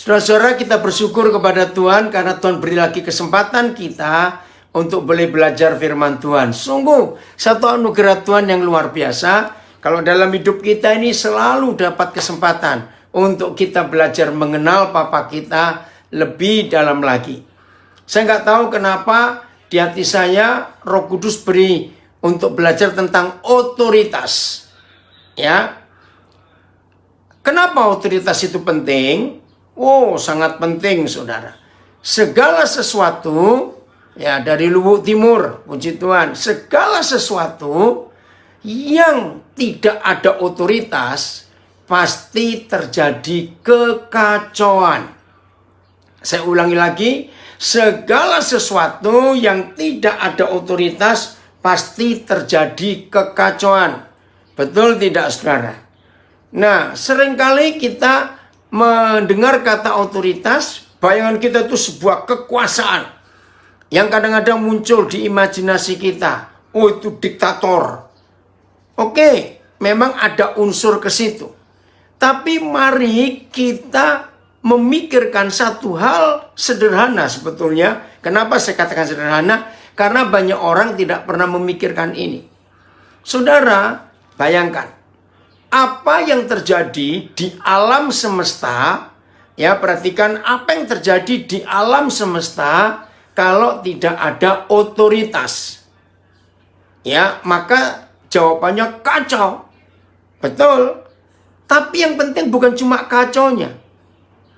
Saudara-saudara, kita bersyukur kepada Tuhan karena Tuhan beri lagi kesempatan kita untuk boleh belajar firman Tuhan. Sungguh satu anugerah Tuhan yang luar biasa kalau dalam hidup kita ini selalu dapat kesempatan untuk kita belajar mengenal Bapa kita lebih dalam lagi. Saya nggak tahu kenapa di hati saya Roh Kudus beri untuk belajar tentang otoritas. Ya, kenapa otoritas itu penting? Oh, sangat penting, saudara. Segala sesuatu, ya dari Lubuk Timur, puji Tuhan, segala sesuatu yang tidak ada otoritas, pasti terjadi kekacauan. Saya ulangi lagi, segala sesuatu yang tidak ada otoritas, pasti terjadi kekacauan. Betul tidak, saudara? Nah, seringkali kita mendengar kata otoritas, bayangan kita itu sebuah kekuasaan yang kadang-kadang muncul di imajinasi kita. Oh, itu diktator. Oke, memang ada unsur ke situ. Tapi mari kita memikirkan satu hal sederhana sebetulnya. Kenapa saya katakan sederhana? Karena banyak orang tidak pernah memikirkan ini. Saudara, bayangkan apa yang terjadi di alam semesta, ya perhatikan apa yang terjadi di alam semesta kalau tidak ada otoritas. Ya, maka jawabannya kacau. Betul. Tapi yang penting bukan cuma kacaunya.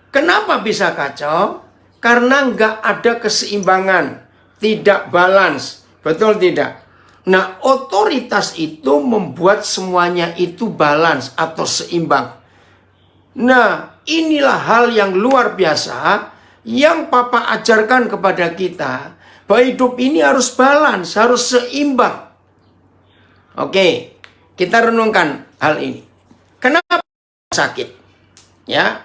Kenapa bisa kacau? Karena nggak ada keseimbangan, tidak balance. Betul tidak? Nah, otoritas itu membuat semuanya itu balance atau seimbang. Nah, inilah hal yang luar biasa yang Papa ajarkan kepada kita. Bahwa hidup ini harus balance, harus seimbang. Oke, kita renungkan hal ini. Kenapa sakit? Ya,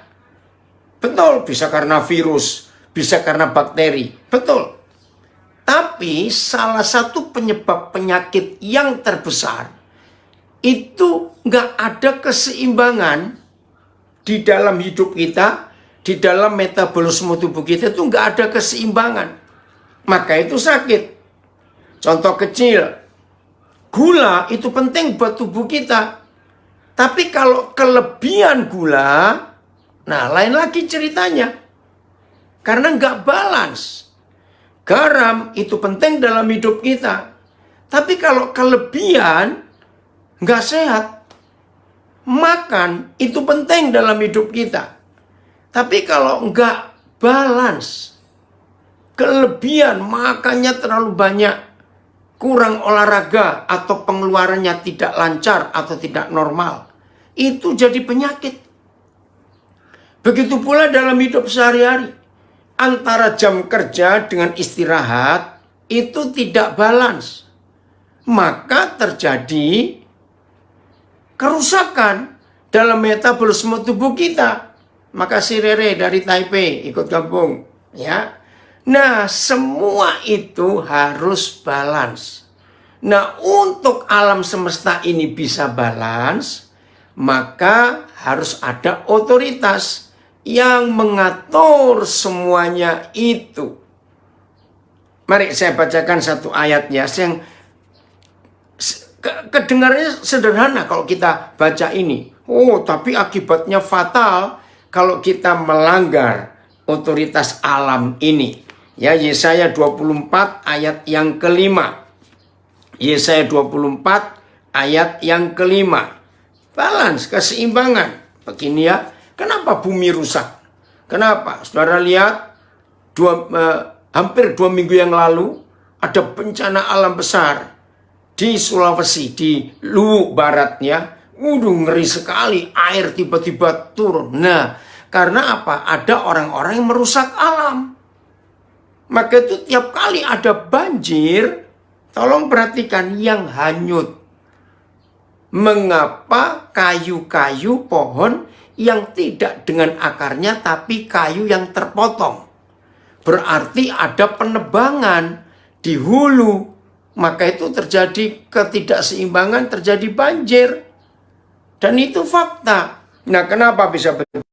betul, bisa karena virus, bisa karena bakteri. Betul. Tapi salah satu penyebab penyakit yang terbesar itu nggak ada keseimbangan di dalam hidup kita, di dalam metabolisme tubuh kita itu nggak ada keseimbangan. Maka itu sakit. Contoh kecil, gula itu penting buat tubuh kita. Tapi kalau kelebihan gula, nah lain lagi ceritanya. Karena nggak balance. Garam itu penting dalam hidup kita. Tapi kalau kelebihan, nggak sehat. Makan itu penting dalam hidup kita. Tapi kalau nggak balance, kelebihan makannya terlalu banyak, kurang olahraga atau pengeluarannya tidak lancar atau tidak normal, itu jadi penyakit. Begitu pula dalam hidup sehari-hari. Antara jam kerja dengan istirahat itu tidak balance. Maka terjadi kerusakan dalam metabolisme tubuh kita. Maka si Rere dari Taipei ikut gabung. Ya. Nah, semua itu harus balance. Nah, untuk alam semesta ini bisa balance, maka harus ada otoritas yang mengatur semuanya itu. Mari saya bacakan satu ayatnya yang kedengarannya sederhana kalau kita baca ini. Oh, tapi akibatnya fatal kalau kita melanggar otoritas alam ini. Ya, Yesaya 24 ayat yang kelima. Yesaya 24 ayat yang kelima. Balance, keseimbangan. Begini ya. Kenapa bumi rusak? Kenapa? Saudara lihat, hampir 2 minggu yang lalu, ada bencana alam besar di Sulawesi, di Luwu Baratnya. Ngeri sekali, air tiba-tiba turun. Nah, karena apa? Ada orang-orang yang merusak alam. Maka itu tiap kali ada banjir, tolong perhatikan yang hanyut. Mengapa kayu-kayu pohon yang tidak dengan akarnya tapi kayu yang terpotong? Berarti ada penebangan di hulu. Maka itu terjadi ketidakseimbangan, terjadi banjir. Dan itu fakta. Nah, kenapa bisa begitu?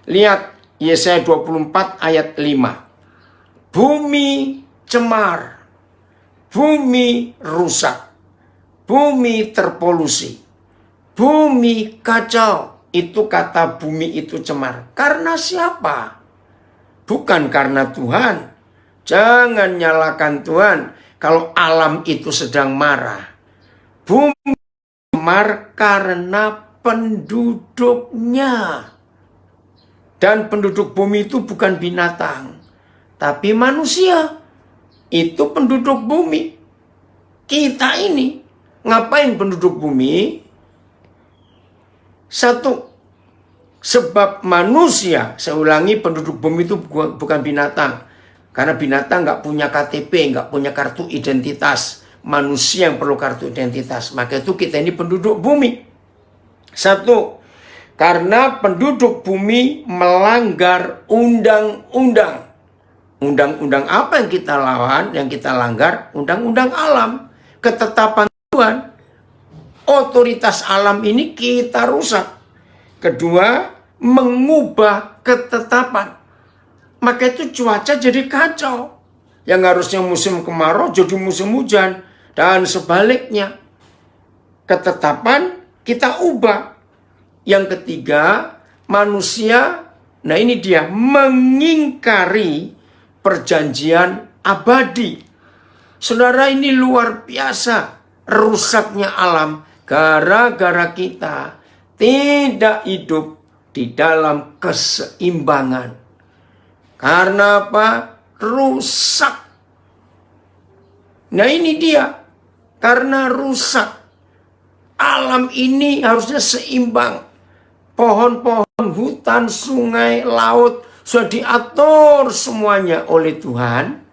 Lihat Yesaya 24 ayat 5. Bumi cemar, bumi rusak, bumi terpolusi, bumi kacau. Itu kata bumi itu cemar. Karena siapa? Bukan karena Tuhan. Jangan nyalakan Tuhan kalau alam itu sedang marah. Bumi cemar karena penduduknya. Dan penduduk bumi itu bukan binatang, tapi manusia. Itu penduduk bumi. Kita ini, ngapain penduduk bumi? Satu, sebab manusia, saya ulangi, penduduk bumi itu bukan binatang. Karena binatang nggak punya KTP, nggak punya kartu identitas. Manusia yang perlu kartu identitas. Maka itu kita ini penduduk bumi. Satu, karena penduduk bumi melanggar undang-undang. Undang-undang apa yang kita lawan, yang kita langgar? Undang-undang alam. Ketetapan Tuhan. Otoritas alam ini kita rusak. Kedua, mengubah ketetapan. Maka itu cuaca jadi kacau. Yang harusnya musim kemarau jadi musim hujan. Dan sebaliknya. Ketetapan kita ubah. Yang ketiga, manusia, nah ini dia, mengingkari perjanjian abadi. Saudara, ini luar biasa rusaknya alam gara-gara kita tidak hidup di dalam keseimbangan. Karena apa? Rusak. Nah ini dia, karena rusak. Alam ini harusnya seimbang. Pohon-pohon, hutan, sungai, laut sudah diatur semuanya oleh Tuhan.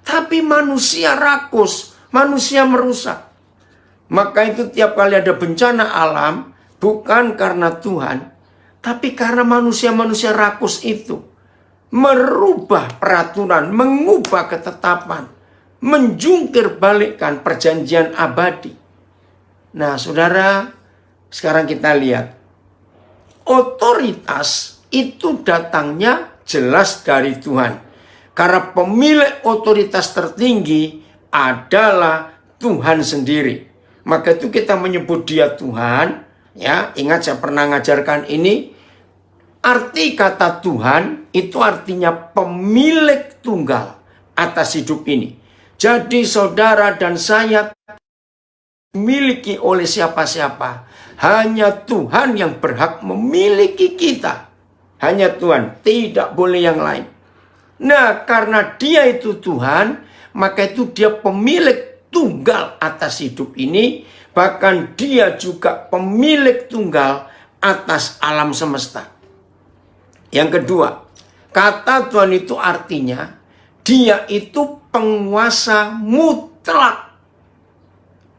Tapi manusia rakus, manusia merusak. Maka itu tiap kali ada bencana alam, bukan karena Tuhan, tapi karena manusia-manusia rakus itu merubah peraturan, mengubah ketetapan, menjungkir balikkan perjanjian abadi. Nah, saudara, sekarang kita lihat. Otoritas itu datangnya jelas dari Tuhan. Karena pemilik otoritas tertinggi adalah Tuhan sendiri. Maka itu kita menyebut dia Tuhan. Ya, ingat saya pernah ngajarkan ini. Arti kata Tuhan itu artinya pemilik tunggal atas hidup ini. Jadi saudara dan saya dimiliki oleh siapa-siapa. Hanya Tuhan yang berhak memiliki kita. Hanya Tuhan, tidak boleh yang lain. Nah, karena dia itu Tuhan, maka itu dia pemilik tunggal atas hidup ini. Bahkan dia juga pemilik tunggal atas alam semesta. Yang kedua, kata Tuhan itu artinya dia itu penguasa mutlak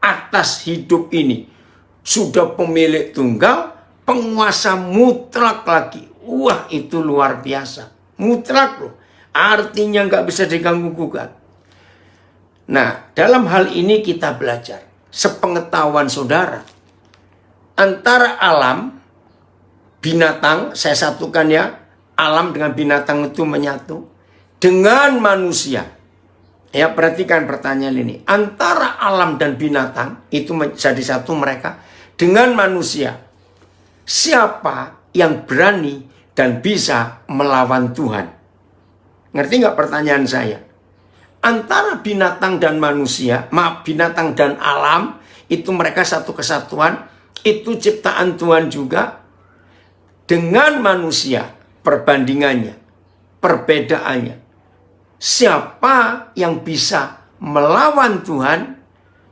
atas hidup ini. Sudah pemilik tunggal, penguasa mutlak lagi. Wah, itu luar biasa. Mutlak loh. Artinya nggak bisa diganggu-gugat. Nah, dalam hal ini kita belajar. Sepengetahuan saudara. Antara alam, binatang, saya satukan ya. Alam dengan binatang itu menyatu. Dengan manusia. Ya, perhatikan pertanyaan ini. Antara alam dan binatang, itu jadi satu mereka. Dengan manusia, siapa yang berani dan bisa melawan Tuhan? Ngerti nggak pertanyaan saya? Antara binatang dan manusia, binatang dan alam, itu mereka satu kesatuan, itu ciptaan Tuhan juga. Dengan manusia, perbandingannya, perbedaannya. Siapa yang bisa melawan Tuhan?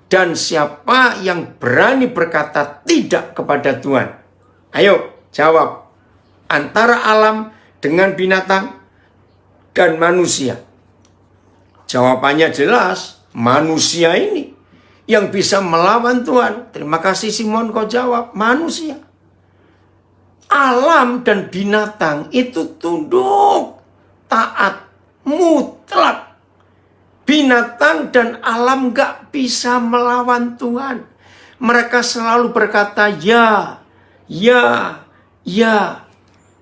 Dan siapa yang berani berkata tidak kepada Tuhan? Ayo jawab. Antara alam dengan binatang dan manusia. Jawabannya jelas. Manusia ini yang bisa melawan Tuhan. Terima kasih Simon, kau jawab. Manusia. Alam dan binatang itu tunduk, taat, mutlak. Binatang dan alam gak bisa melawan Tuhan. Mereka selalu berkata ya, ya, ya.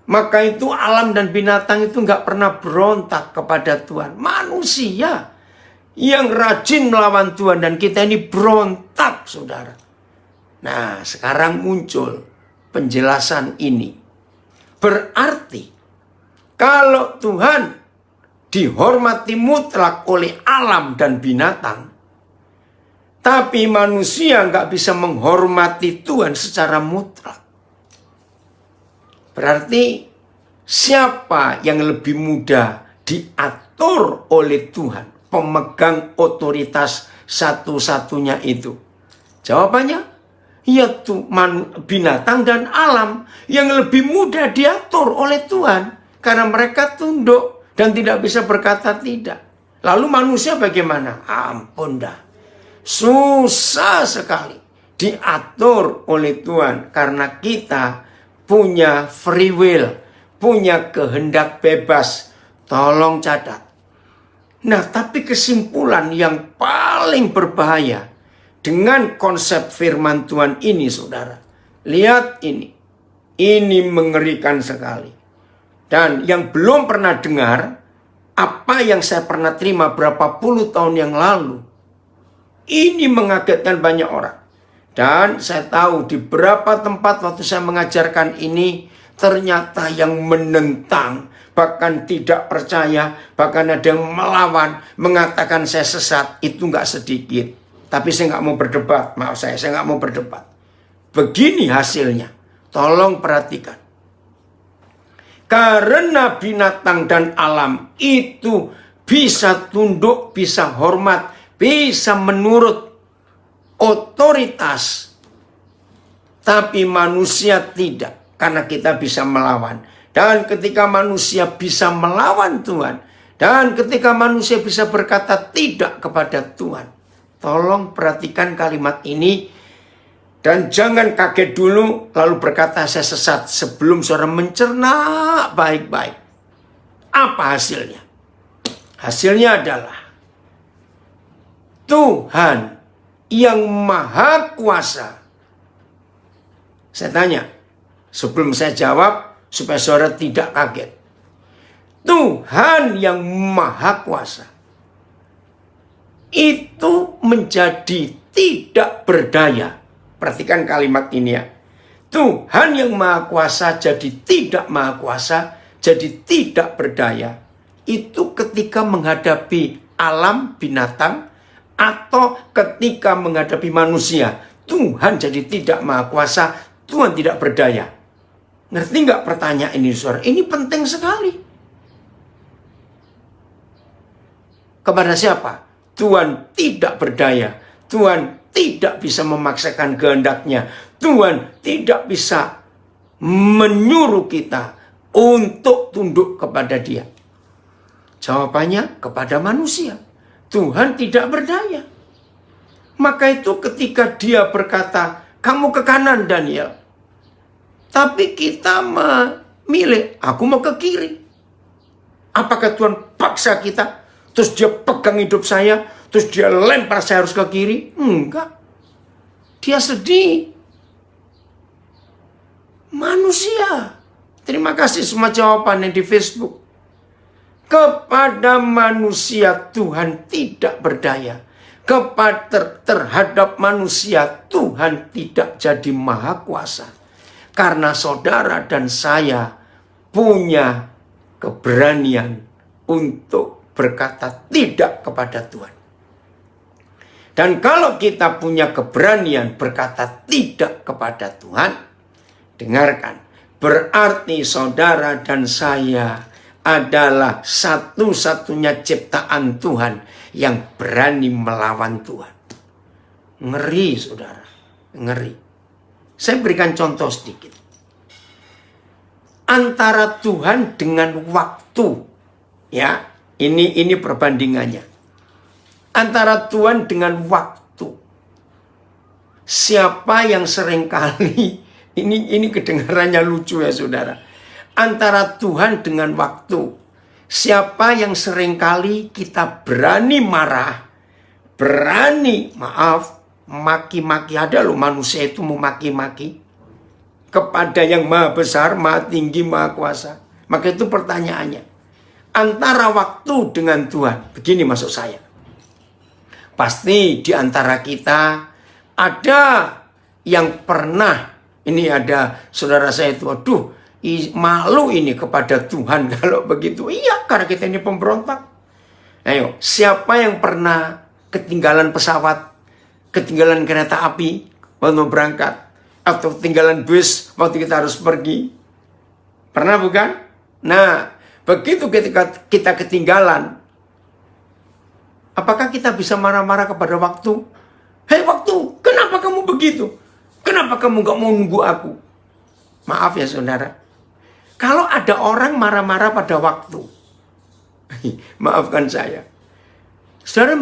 Maka itu alam dan binatang itu nggak pernah berontak kepada Tuhan. Manusia yang rajin melawan Tuhan dan kita ini berontak, saudara. Nah, sekarang muncul penjelasan ini. Berarti kalau Tuhan dihormati mutlak oleh alam dan binatang, tapi manusia nggak bisa menghormati Tuhan secara mutlak. Berarti siapa yang lebih mudah diatur oleh Tuhan? Pemegang otoritas satu-satunya itu. Jawabannya, yaitu binatang dan alam yang lebih mudah diatur oleh Tuhan. Karena mereka tunduk dan tidak bisa berkata tidak. Lalu manusia bagaimana? Ampun dah. Susah sekali diatur oleh Tuhan. Karena kita punya free will, punya kehendak bebas. Tolong catat. Nah, tapi kesimpulan yang paling berbahaya dengan konsep firman Tuhan ini, saudara. Lihat ini. Ini mengerikan sekali. Dan yang belum pernah dengar, apa yang saya pernah terima berapa puluh tahun yang lalu, ini mengagetkan banyak orang. Dan saya tahu di beberapa tempat waktu saya mengajarkan ini, ternyata yang menentang, bahkan tidak percaya, bahkan ada yang melawan, mengatakan saya sesat, itu nggak sedikit. Tapi saya nggak mau berdebat, maaf saya nggak mau berdebat. Begini hasilnya, tolong perhatikan. Karena binatang dan alam itu bisa tunduk, bisa hormat, bisa menurut otoritas, tapi manusia tidak, karena kita bisa melawan. Dan ketika manusia bisa melawan Tuhan, dan ketika manusia bisa berkata tidak kepada Tuhan, tolong perhatikan kalimat ini, dan jangan kaget dulu lalu berkata saya sesat sebelum saudara mencerna baik-baik. Apa hasilnya? Hasilnya adalah Tuhan yang maha kuasa. Saya tanya, sebelum saya jawab, supaya saudara tidak kaget. Tuhan yang maha kuasa itu menjadi tidak berdaya. Perhatikan kalimat ini ya. Tuhan yang maha kuasa jadi tidak maha kuasa, jadi tidak berdaya. Itu ketika menghadapi alam binatang, atau ketika menghadapi manusia. Tuhan jadi tidak maha kuasa, Tuhan tidak berdaya. Ngerti nggak pertanyaan ini, saudara? Ini penting sekali. Kepada siapa? Tuhan tidak berdaya. Tuhan tidak bisa memaksakan kehendaknya. Tuhan tidak bisa menyuruh kita untuk tunduk kepada Dia. Jawabannya kepada manusia. Tuhan tidak berdaya. Maka itu ketika Dia berkata, kamu ke kanan Daniel. Tapi kita memilih, aku mau ke kiri. Apakah Tuhan paksa kita? Terus Dia pegang hidup saya, terus Dia lempar saya harus ke kiri? Enggak. Dia sedih. Manusia. Terima kasih semua jawaban yang di Facebook. Kepada manusia Tuhan tidak berdaya. Terhadap manusia Tuhan tidak jadi maha kuasa. Karena saudara dan saya punya keberanian untuk berkata tidak kepada Tuhan. Dan kalau kita punya keberanian berkata tidak kepada Tuhan, dengarkan, berarti saudara dan saya adalah satu-satunya ciptaan Tuhan yang berani melawan Tuhan. Ngeri, saudara. Ngeri. Saya berikan contoh sedikit. Antara Tuhan dengan waktu. Ya, ini perbandingannya. Antara Tuhan dengan waktu. Siapa yang seringkali, ini kedengarannya lucu ya saudara. Antara Tuhan dengan waktu. Siapa yang seringkali kita berani marah, berani, maki-maki. Ada loh manusia itu mau maki-maki. kepada yang maha besar, maha tinggi, maha kuasa. Maka itu pertanyaannya, antara waktu dengan Tuhan, begini maksud saya. Pasti di antara kita ada yang pernah, ini ada saudara saya itu, aduh malu ini kepada Tuhan kalau begitu. Iya, karena kita ini pemberontak. Ayo, siapa yang pernah ketinggalan pesawat, ketinggalan kereta api waktu mau berangkat, atau ketinggalan bus waktu kita harus pergi? Pernah bukan? Nah, begitu ketika kita ketinggalan, apakah kita bisa marah-marah kepada waktu? Hei waktu, kenapa kamu begitu? Kenapa kamu gak mau nunggu aku? Maaf ya saudara, kalau ada orang marah-marah pada waktu, maafkan saya, saudara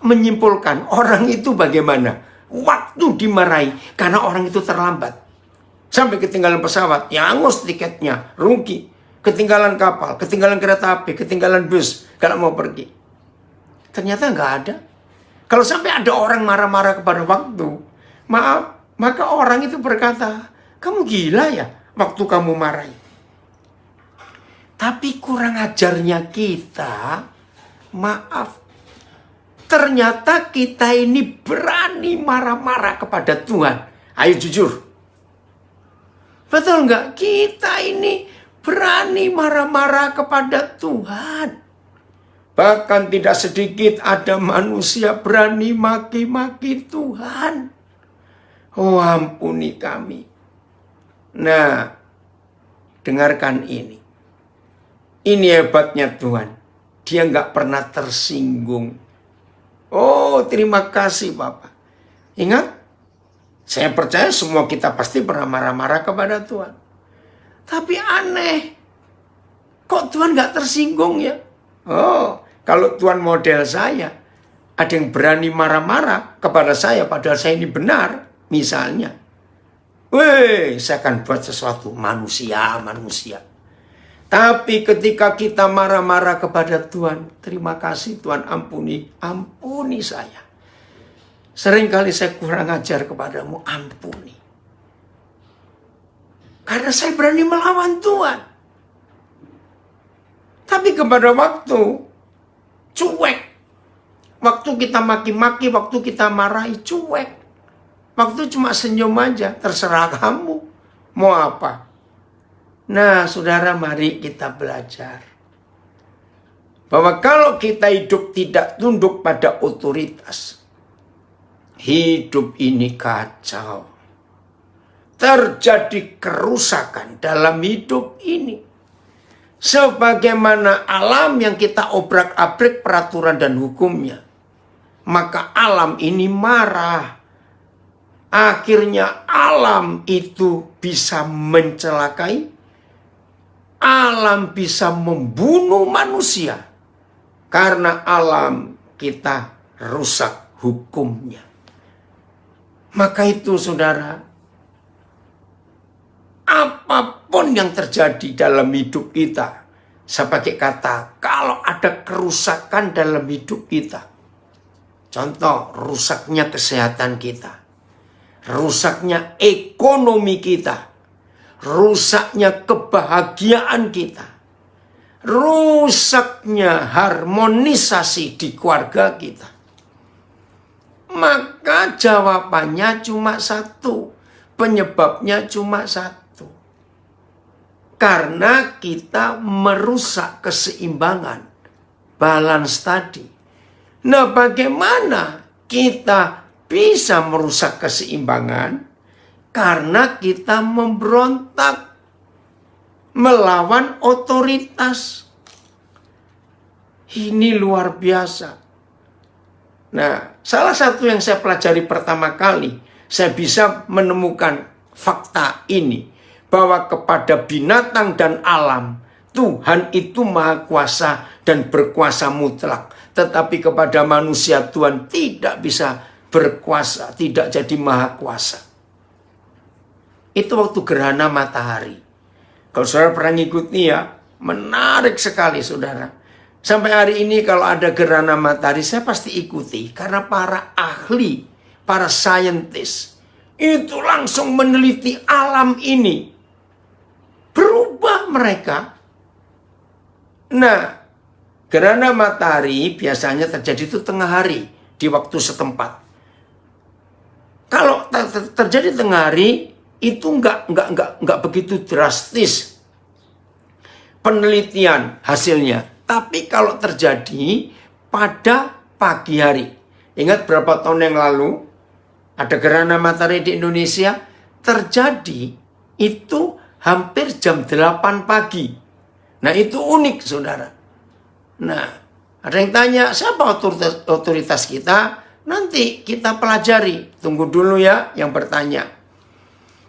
menyimpulkan orang itu bagaimana? Waktu dimarahi karena orang itu terlambat. Sampai ketinggalan pesawat, ya angus tiketnya, rugi. Ketinggalan kapal, ketinggalan kereta api, ketinggalan bus, kalau mau pergi. Ternyata nggak ada. Kalau sampai ada orang marah-marah kepada waktu, maaf, maka orang itu berkata, kamu gila ya waktu kamu marahi. Tapi kurang ajarnya kita, maaf, ternyata kita ini berani marah-marah kepada Tuhan. Ayo jujur. Betul nggak? Kita ini berani marah-marah kepada Tuhan. Bahkan tidak sedikit ada manusia berani maki-maki Tuhan. Oh ampuni kami. Nah, dengarkan ini. Ini hebatnya Tuhan. Dia nggak pernah tersinggung. Oh, terima kasih Bapak. Ingat, saya percaya semua kita pasti pernah marah-marah kepada Tuhan. Tapi aneh, kok Tuhan gak tersinggung ya? Oh, kalau Tuhan model saya, ada yang berani marah-marah kepada saya, padahal saya ini benar. Misalnya, weh, saya akan buat sesuatu, manusia. Tapi ketika kita marah-marah kepada Tuhan, terima kasih Tuhan, ampuni saya. Seringkali saya kurang ajar kepadamu, ampuni. Karena saya berani melawan Tuhan. Tapi kepada waktu, cuek. Waktu kita maki-maki, waktu kita marahi, cuek. Waktu cuma senyum aja, terserah kamu. Mau apa? Nah, saudara, mari kita belajar. Bahwa kalau kita hidup tidak tunduk pada otoritas, hidup ini kacau. Terjadi kerusakan dalam hidup ini. Sebagaimana alam yang kita obrak-abrik peraturan dan hukumnya, maka alam ini marah. Akhirnya alam itu bisa mencelakai. Alam bisa membunuh manusia. Karena alam kita rusak hukumnya. Maka itu saudara, apapun yang terjadi dalam hidup kita, saya pakai kata, kalau ada kerusakan dalam hidup kita, contoh rusaknya kesehatan kita, rusaknya ekonomi kita, rusaknya kebahagiaan kita, rusaknya harmonisasi di keluarga kita, maka jawabannya cuma satu, penyebabnya cuma satu. Karena kita merusak keseimbangan, balance tadi. Nah, bagaimana kita bisa merusak keseimbangan? Karena kita memberontak melawan otoritas. Ini luar biasa. Nah, salah satu yang saya pelajari pertama kali, saya bisa menemukan fakta ini. Bahwa kepada binatang dan alam, Tuhan itu maha kuasa dan berkuasa mutlak. Tetapi kepada manusia Tuhan tidak bisa berkuasa, tidak jadi maha kuasa. Itu waktu gerhana matahari. Kalau saudara pernah ngikuti ya, menarik sekali saudara. Sampai hari ini kalau ada gerhana matahari saya pasti ikuti. Karena para ahli, para saintis itu langsung meneliti alam ini. Berubah mereka. Nah, gerhana matahari biasanya terjadi itu tengah hari di waktu setempat. Kalau terjadi tengah hari itu enggak begitu drastis penelitian hasilnya. Tapi kalau terjadi pada pagi hari. Ingat berapa tahun yang lalu ada gerhana matahari di Indonesia terjadi itu hampir jam 8 pagi. Nah, itu unik, saudara. Nah, ada yang tanya, siapa otoritas kita? Nanti kita pelajari. Tunggu dulu ya yang bertanya.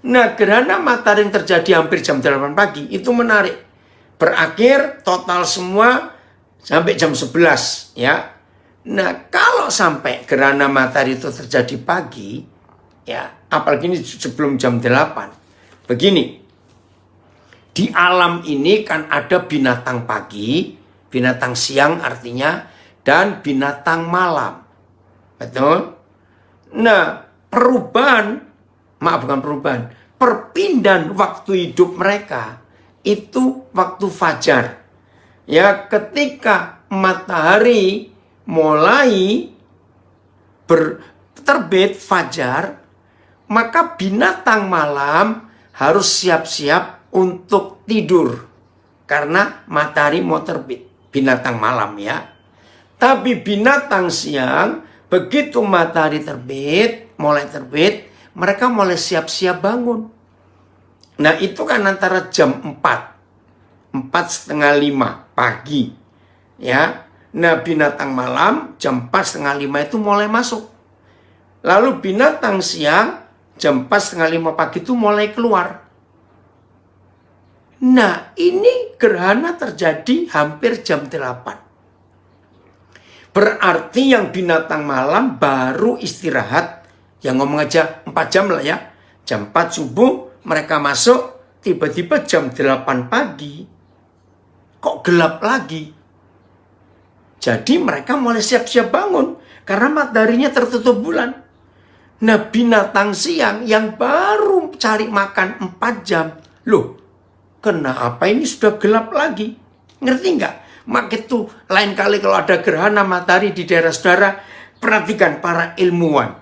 Nah, gerhana matahari yang terjadi hampir jam 8 pagi itu menarik. Berakhir total semua sampai jam 11 ya. Nah, kalau sampai gerhana matahari itu terjadi pagi ya, apalagi ini sebelum jam 8. Begini. Di alam ini kan ada binatang pagi, binatang siang artinya, dan binatang malam. Betul? Nah, perpindahan waktu hidup mereka itu waktu fajar. Ya, ketika matahari mulai terbit fajar, maka binatang malam harus siap-siap untuk tidur. Karena matahari mau terbit. Binatang malam ya. Tapi binatang siang, begitu matahari mulai terbit, mereka mulai siap-siap bangun. Nah, itu kan antara jam 4:30 pagi. Ya. Nah, binatang malam jam 4:30 itu mulai masuk. Lalu binatang siang jam 4:30 pagi itu mulai keluar. Nah, ini gerhana terjadi hampir jam 8. Berarti yang binatang malam baru istirahat. Yang ngomong aja 4 jam lah ya. Jam 4 subuh mereka masuk. Tiba-tiba jam 8 pagi. Kok gelap lagi? Jadi mereka mulai siap-siap bangun. Karena mataharinya tertutup bulan. Nah, binatang siang yang baru cari makan 4 jam. Loh, kenapa ini sudah gelap lagi? Ngerti nggak? Maka itu lain kali kalau ada gerhana matahari di daerah saudara, perhatikan para ilmuwan,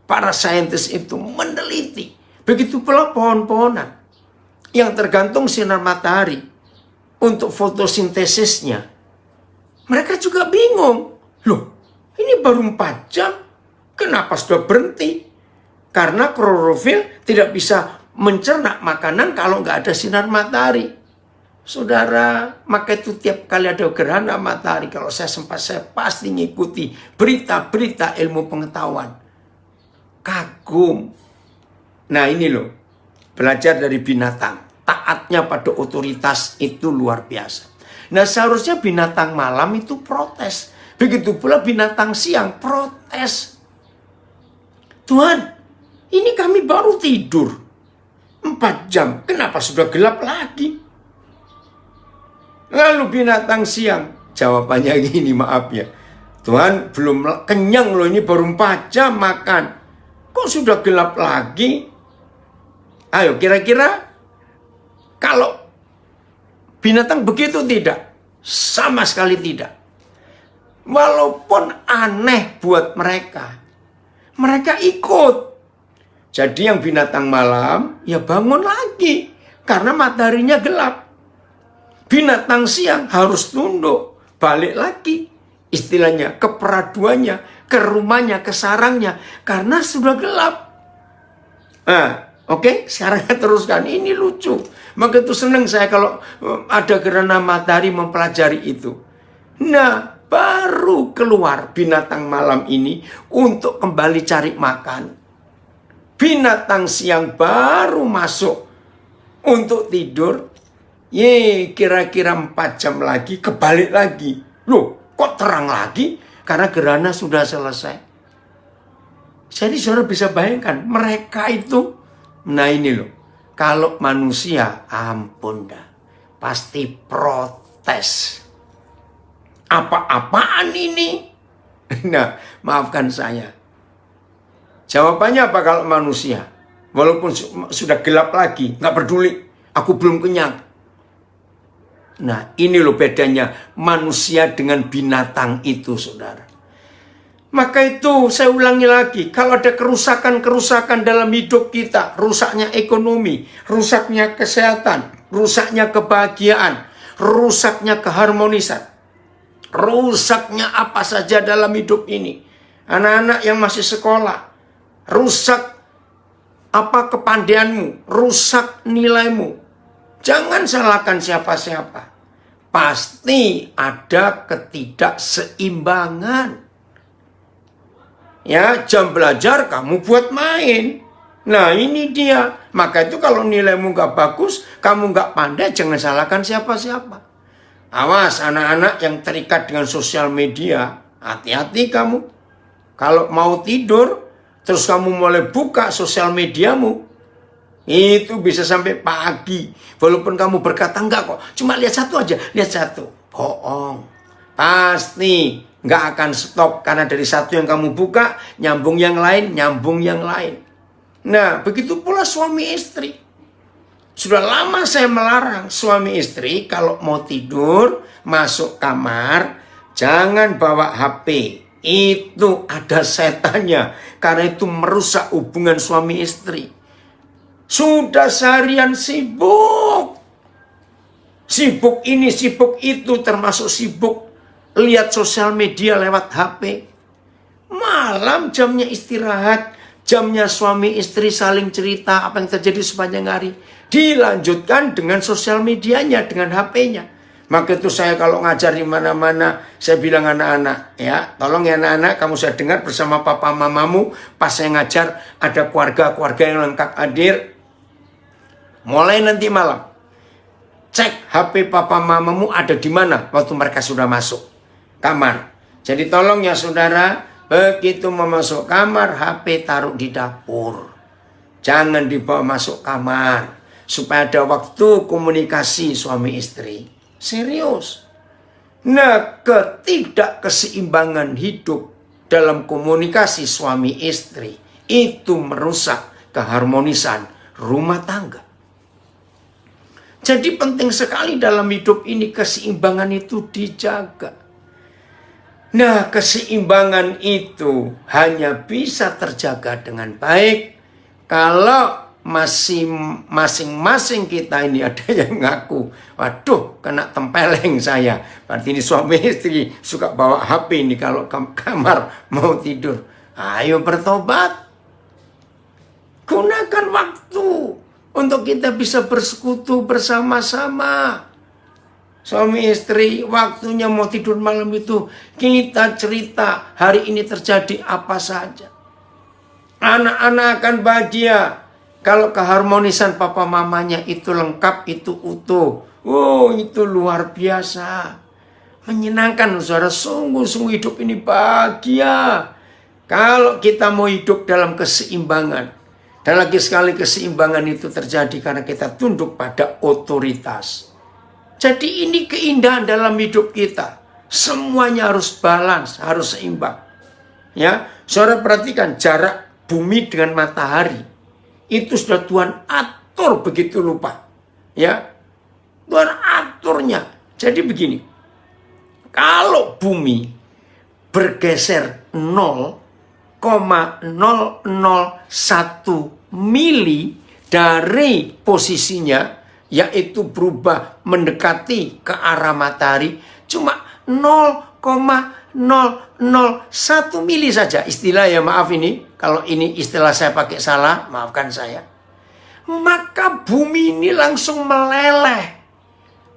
para saintis itu meneliti. Begitu pula pohon-pohonan yang tergantung sinar matahari untuk fotosintesisnya. Mereka juga bingung. Loh, ini baru 4 jam. Kenapa sudah berhenti? Karena klorofil tidak bisa mencerna makanan kalau nggak ada sinar matahari. Saudara, maka itu tiap kali ada gerhana matahari, kalau saya pasti ngikuti berita-berita ilmu pengetahuan. Kagum. Nah, ini loh, belajar dari binatang. Taatnya pada otoritas itu luar biasa. Nah, seharusnya binatang malam itu protes. Begitu pula binatang siang protes. Tuhan, ini kami baru tidur 4 jam, kenapa sudah gelap lagi? Lalu binatang siang, jawabannya gini, maaf ya. Tuhan, belum kenyang loh, ini baru 4 jam makan. Kok sudah gelap lagi? Ayo, kira-kira kalau binatang begitu tidak? Sama sekali tidak. Walaupun aneh buat mereka, mereka ikut. Jadi yang binatang malam, ya bangun lagi. Karena mataharinya gelap. Binatang siang harus tunduk, balik lagi. Istilahnya, ke peraduannya, ke rumahnya, ke sarangnya. Karena sudah gelap. Nah, oke, sekarang teruskan. Ini lucu. Maka itu senang saya kalau ada gerhana matahari mempelajari itu. Nah, baru keluar binatang malam ini untuk kembali cari makan. Binatang siang baru masuk untuk tidur. Kira-kira 4 jam lagi kebalik lagi. Loh, kok terang lagi? Karena gerhana sudah selesai. Jadi saudara bisa bayangkan, mereka itu, nah ini loh, kalau manusia, ampun dah, pasti protes. Apa-apaan ini? Nah, maafkan saya. Jawabannya apa kalau manusia? Walaupun sudah gelap lagi, nggak peduli. Aku belum kenyang. Nah, ini loh bedanya manusia dengan binatang itu, saudara. Maka itu saya ulangi lagi, kalau ada kerusakan-kerusakan dalam hidup kita, rusaknya ekonomi, rusaknya kesehatan, rusaknya kebahagiaan, rusaknya keharmonisan, rusaknya apa saja dalam hidup ini. Anak-anak yang masih sekolah, rusak apa kepandaianmu, rusak nilaimu. Jangan salahkan siapa-siapa. Pasti ada ketidakseimbangan. Ya, jam belajar kamu buat main. Nah, ini dia. Maka itu kalau nilaimu gak bagus, kamu gak pandai, jangan salahkan siapa-siapa. Awas anak-anak yang terikat dengan sosial media. Hati-hati kamu. Kalau mau tidur, terus kamu mulai buka sosial mediamu, itu bisa sampai pagi. Walaupun kamu berkata enggak kok, cuma lihat satu aja, lihat satu. Bohong. Pasti nggak akan stop. Karena dari satu yang kamu buka, nyambung yang lain, nyambung yang lain. Nah, begitu pula suami istri. Sudah lama saya melarang suami istri kalau mau tidur, masuk kamar, jangan bawa HP. Itu ada setannya. Karena itu merusak hubungan suami istri. Sudah seharian sibuk. Sibuk ini, sibuk itu, termasuk sibuk lihat sosial media lewat HP. Malam jamnya istirahat, jamnya suami istri saling cerita apa yang terjadi sepanjang hari. Dilanjutkan dengan sosial medianya, dengan HP-nya. Maka itu saya kalau ngajar di mana-mana, saya bilang anak-anak, ya, tolong ya anak-anak, kamu saya dengar bersama papa mamamu, pas saya ngajar, ada keluarga-keluarga yang lengkap hadir. Mulai nanti malam, cek HP papa mamamu ada di mana waktu mereka sudah masuk kamar. Jadi tolong ya saudara, begitu mau masuk kamar, HP taruh di dapur. Jangan dibawa masuk kamar. Supaya ada waktu komunikasi suami istri. Serius. Nah, ketidakkeseimbangan hidup dalam komunikasi suami istri itu merusak keharmonisan rumah tangga. Jadi penting sekali dalam hidup ini keseimbangan itu dijaga. Nah, keseimbangan itu hanya bisa terjaga dengan baik kalau masing-masing kita ini ada yang ngaku, waduh kena tempeleng saya. Berarti ini suami istri suka bawa HP ini kalau ke kamar mau tidur. Ayo bertobat. Gunakan waktu untuk kita bisa bersekutu bersama-sama. Suami istri waktunya mau tidur malam itu kita cerita hari ini terjadi apa saja. Anak-anak akan bahagia kalau keharmonisan papa mamanya itu lengkap, itu utuh. Oh, itu luar biasa. Menyenangkan saudara, sungguh-sungguh hidup ini bahagia. Kalau kita mau hidup dalam keseimbangan. Dan lagi sekali keseimbangan itu terjadi karena kita tunduk pada otoritas. Jadi ini keindahan dalam hidup kita. Semuanya harus balance, harus seimbang. Ya, saudara perhatikan jarak bumi dengan matahari. Itu sudah Tuhan atur begitu lupa. Ya, Tuhan aturnya. Jadi begini. Kalau bumi bergeser 0,001 mili dari posisinya, yaitu berubah mendekati ke arah matahari, cuma 0,001 mili saja. Istilah ya maaf ini, kalau ini istilah saya pakai salah, maafkan saya. Maka bumi ini langsung meleleh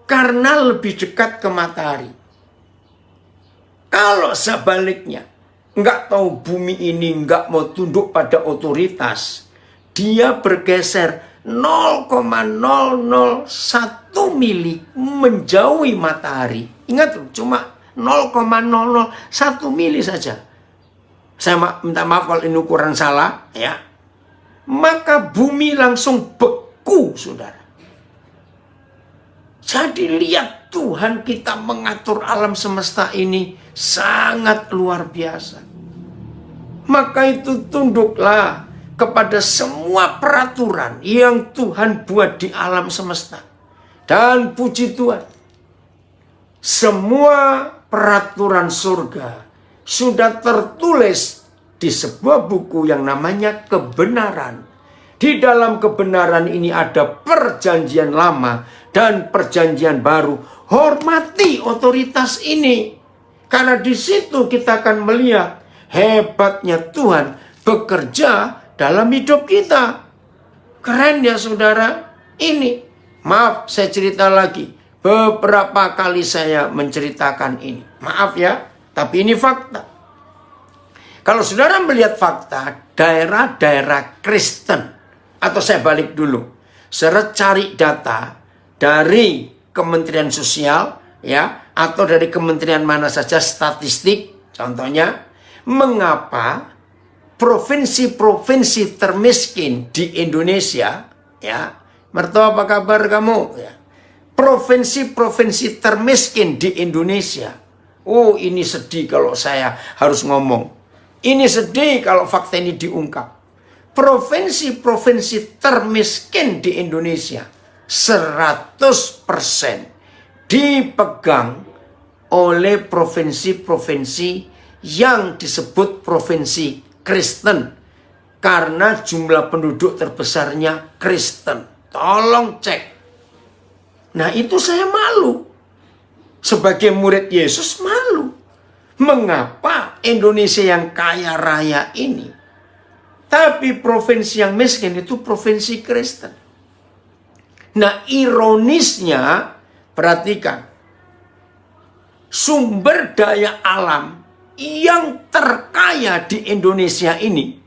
karena lebih dekat ke matahari. Kalau sebaliknya, nggak tahu bumi ini nggak mau tunduk pada otoritas, dia bergeser 0,001 mili menjauhi matahari. Ingat loh, cuma 0,001 mili saja. Saya minta maaf kalau ini ukuran salah, ya. Maka bumi langsung beku, saudara. Jadi lihat Tuhan kita mengatur alam semesta ini sangat luar biasa. Maka itu tunduklah kepada semua peraturan yang Tuhan buat di alam semesta. Dan puji Tuhan, semua peraturan surga sudah tertulis di sebuah buku yang namanya kebenaran. Di dalam kebenaran ini ada perjanjian lama dan perjanjian baru. Hormati otoritas ini. Karena di situ kita akan melihat hebatnya Tuhan bekerja dalam hidup kita. Keren ya saudara. Ini, maaf saya cerita lagi. Beberapa kali saya menceritakan ini. Maaf ya, tapi ini fakta. Kalau saudara melihat fakta, daerah-daerah Kristen, atau saya balik dulu, saudara cari data dari Kementerian Sosial, ya, atau dari kementerian mana saja statistik, contohnya, mengapa provinsi-provinsi termiskin di Indonesia, ya, mertua apa kabar kamu? Ya. Provinsi-provinsi termiskin di Indonesia. Oh, ini sedih kalau saya harus ngomong. Ini sedih kalau fakta ini diungkap. Provinsi-provinsi termiskin di Indonesia 100% dipegang oleh provinsi-provinsi yang disebut provinsi Kristen. Karena jumlah penduduk terbesarnya Kristen. Tolong cek. Nah itu saya malu. Sebagai murid Yesus malu. Mengapa Indonesia yang kaya raya ini, tapi provinsi yang miskin itu provinsi Kristen. Nah ironisnya, perhatikan. Sumber daya alam yang terkaya di Indonesia ini.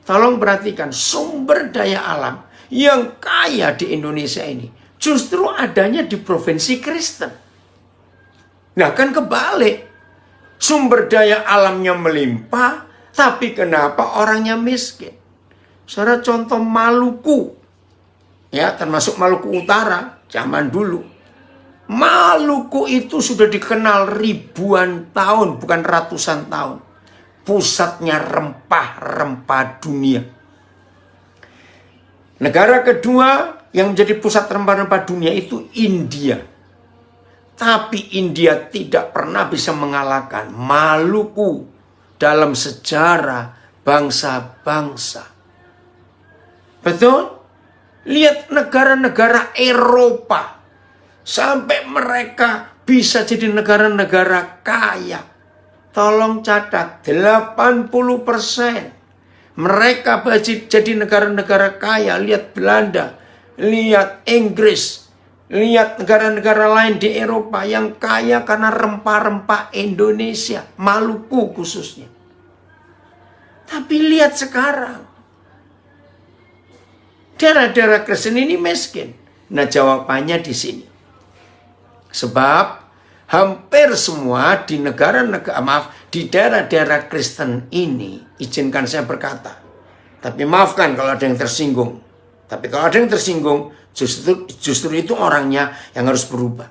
Tolong perhatikan, sumber daya alam yang kaya di Indonesia ini justru adanya di provinsi Kristen. Nah kan kebalik. Sumber daya alamnya melimpah, tapi kenapa orangnya miskin? Saudara contoh Maluku. Ya, termasuk Maluku Utara zaman dulu. Maluku itu sudah dikenal ribuan tahun, bukan ratusan tahun. Pusatnya rempah-rempah dunia. Negara kedua yang menjadi pusat rempah-rempah dunia itu India. Tapi India tidak pernah bisa mengalahkan Maluku dalam sejarah bangsa-bangsa. Betul? Lihat negara-negara Eropa. Sampai mereka bisa jadi negara-negara kaya. Tolong catat, 80%. Mereka jadi negara-negara kaya. Lihat Belanda, lihat Inggris. Lihat negara-negara lain di Eropa yang kaya karena rempah-rempah Indonesia. Maluku khususnya. Tapi lihat sekarang. Daerah-daerah Kristen ini miskin. Nah jawabannya di sini. Sebab hampir semua di di daerah-daerah Kristen ini, izinkan saya berkata. Tapi maafkan kalau ada yang tersinggung. Tapi kalau ada yang tersinggung, justru itu orangnya yang harus berubah.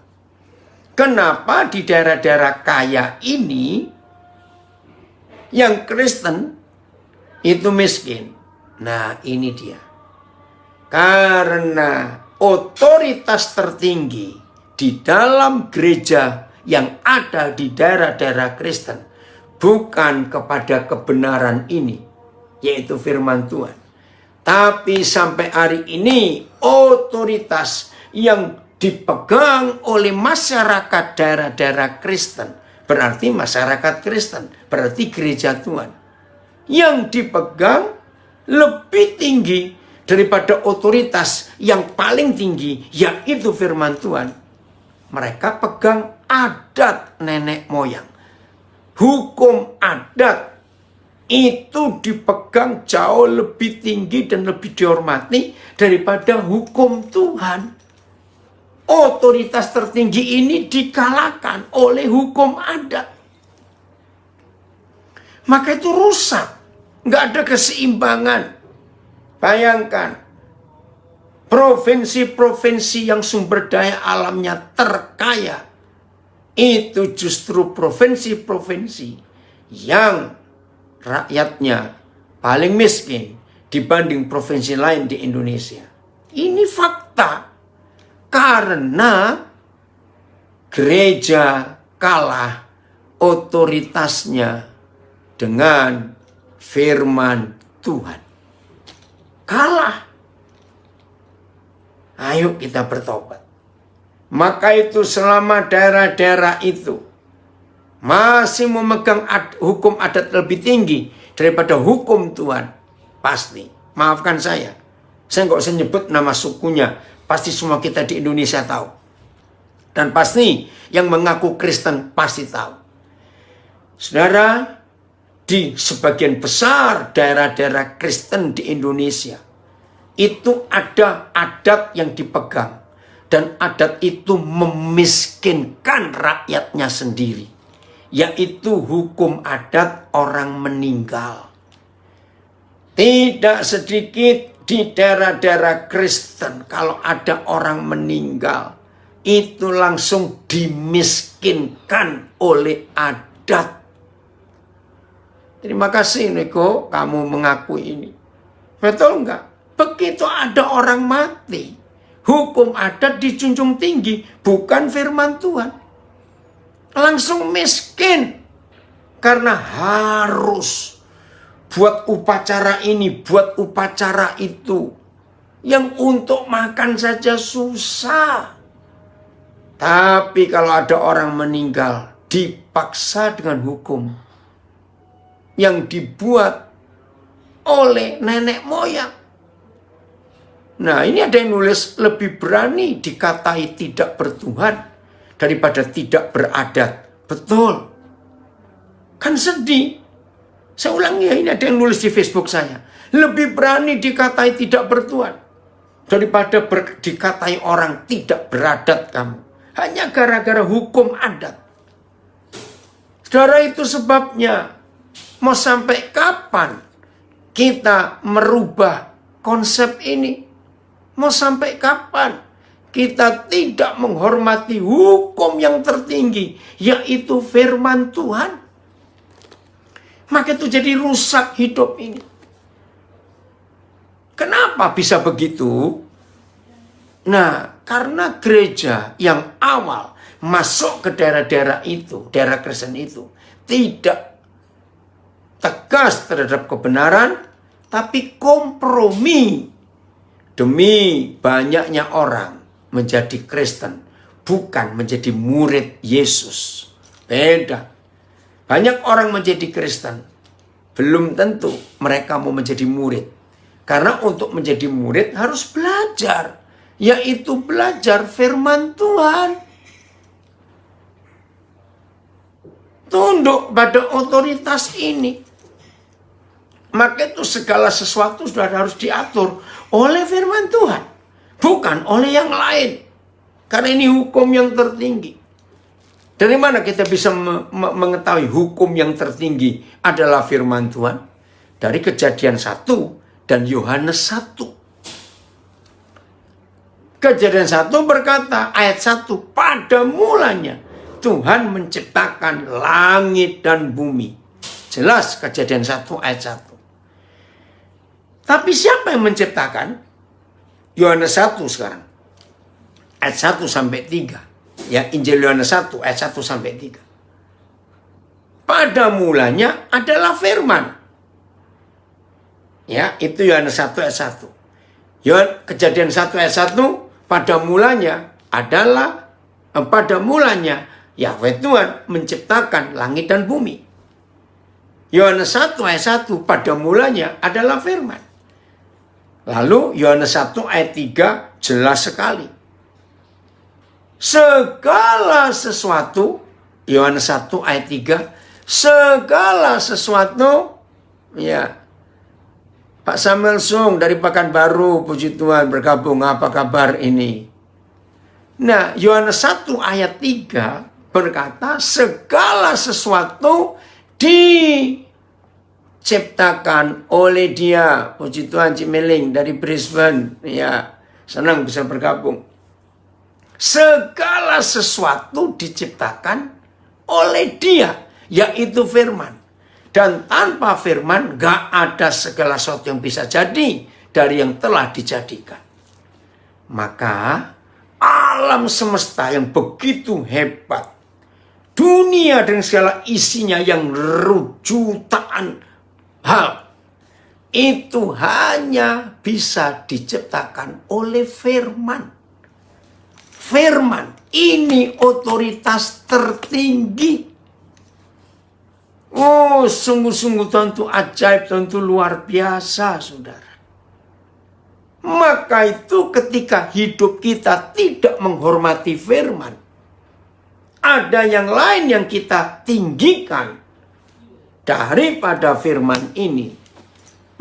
Kenapa di daerah-daerah kaya ini yang Kristen itu miskin? Nah ini dia. Karena otoritas tertinggi di dalam gereja yang ada di daerah-daerah Kristen bukan kepada kebenaran ini, yaitu firman Tuhan. Tapi sampai hari ini otoritas yang dipegang oleh masyarakat daerah-daerah Kristen, berarti masyarakat Kristen, berarti gereja Tuhan, yang dipegang lebih tinggi daripada otoritas yang paling tinggi, yaitu firman Tuhan. Mereka pegang adat nenek moyang. Hukum adat itu dipegang jauh lebih tinggi dan lebih dihormati daripada hukum Tuhan. Otoritas tertinggi ini dikalahkan oleh hukum adat. Maka itu rusak. Nggak ada keseimbangan. Bayangkan. Provinsi-provinsi yang sumber daya alamnya terkaya. Itu justru provinsi-provinsi yang rakyatnya paling miskin dibanding provinsi lain di Indonesia. Ini fakta. Karena gereja kalah otoritasnya dengan firman Tuhan. Kalah. Ayo kita bertobat. Maka itu selama daerah-daerah itu masih memegang hukum adat lebih tinggi daripada hukum Tuhan, pasti, maafkan saya nggak usah nyebut nama sukunya, pasti semua kita di Indonesia tahu. Dan pasti yang mengaku Kristen pasti tahu. Saudara, di sebagian besar daerah-daerah Kristen di Indonesia, itu ada adat yang dipegang. Dan adat itu memiskinkan rakyatnya sendiri. Yaitu hukum adat orang meninggal. Tidak sedikit di daerah-daerah Kristen, kalau ada orang meninggal, itu langsung dimiskinkan oleh adat. Terima kasih Niko, kamu mengakui ini. Betul enggak? Begitu ada orang mati, hukum adat dijunjung tinggi, bukan firman Tuhan. Langsung miskin. Karena harus buat upacara ini, buat upacara itu. Yang untuk makan saja susah. Tapi kalau ada orang meninggal, dipaksa dengan hukum yang dibuat oleh nenek moyang. Nah, ini ada yang nulis lebih berani dikatai tidak bertuhan daripada tidak beradat. Betul. Kan sedih. Saya ulangi ya, ini ada yang nulis di Facebook saya. Lebih berani dikatai tidak bertuhan daripada dikatai orang tidak beradat kamu. Hanya gara-gara hukum adat. Saudara, itu sebabnya mau sampai kapan kita merubah konsep ini? Mau sampai kapan kita tidak menghormati hukum yang tertinggi, yaitu firman Tuhan? Maka itu jadi rusak hidup ini. Kenapa bisa begitu? Nah, karena gereja yang awal masuk ke daerah-daerah itu, daerah Kristen itu, tidak tegas terhadap kebenaran, tapi kompromi demi banyaknya orang menjadi Kristen, bukan menjadi murid Yesus. Beda. Banyak orang menjadi Kristen, belum tentu mereka mau menjadi murid. Karena untuk menjadi murid harus belajar, yaitu belajar firman Tuhan. Tunduk pada otoritas ini. Maka itu segala sesuatu sudah harus diatur oleh firman Tuhan, bukan oleh yang lain. Karena ini hukum yang tertinggi. Dari mana kita bisa mengetahui hukum yang tertinggi adalah firman Tuhan? Dari Kejadian 1 dan Yohanes 1. Kejadian 1 berkata, ayat 1, pada mulanya Tuhan menciptakan langit dan bumi. Jelas Kejadian 1 ayat 1. Tapi siapa yang menciptakan? Yohanes 1 sekarang. Ayat 1 sampai 3. Ya, Injil Yohanes 1 ayat 1 sampai 3. Pada mulanya adalah firman. Ya, itu Yohanes 1 ayat 1. Kejadian 1 ayat 1, pada mulanya adalah Yahweh Tuhan menciptakan langit dan bumi. Yohanes 1 ayat 1, pada mulanya adalah firman. Lalu Yohanes 1 ayat 3 jelas sekali. Segala sesuatu, Yohanes 1 ayat 3, segala sesuatu, ya. Pak Samuel Sung dari Pekanbaru, puji Tuhan, bergabung, apa kabar ini? Nah, Yohanes 1 ayat 3 berkata, segala sesuatu diciptakan oleh Dia. Puji Tuhan, Cimeling dari Brisbane, ya, senang bisa bergabung. Segala sesuatu diciptakan oleh Dia, yaitu firman. Dan tanpa firman gak ada segala sesuatu yang bisa jadi dari yang telah dijadikan. Maka alam semesta yang begitu hebat, dunia dengan segala isinya yang jutaan hal, itu hanya bisa diciptakan oleh firman. Firman ini otoritas tertinggi. Oh, sungguh-sungguh tentu ajaib, tentu luar biasa, saudara. Maka itu ketika hidup kita tidak menghormati firman, ada yang lain yang kita tinggikan daripada firman ini,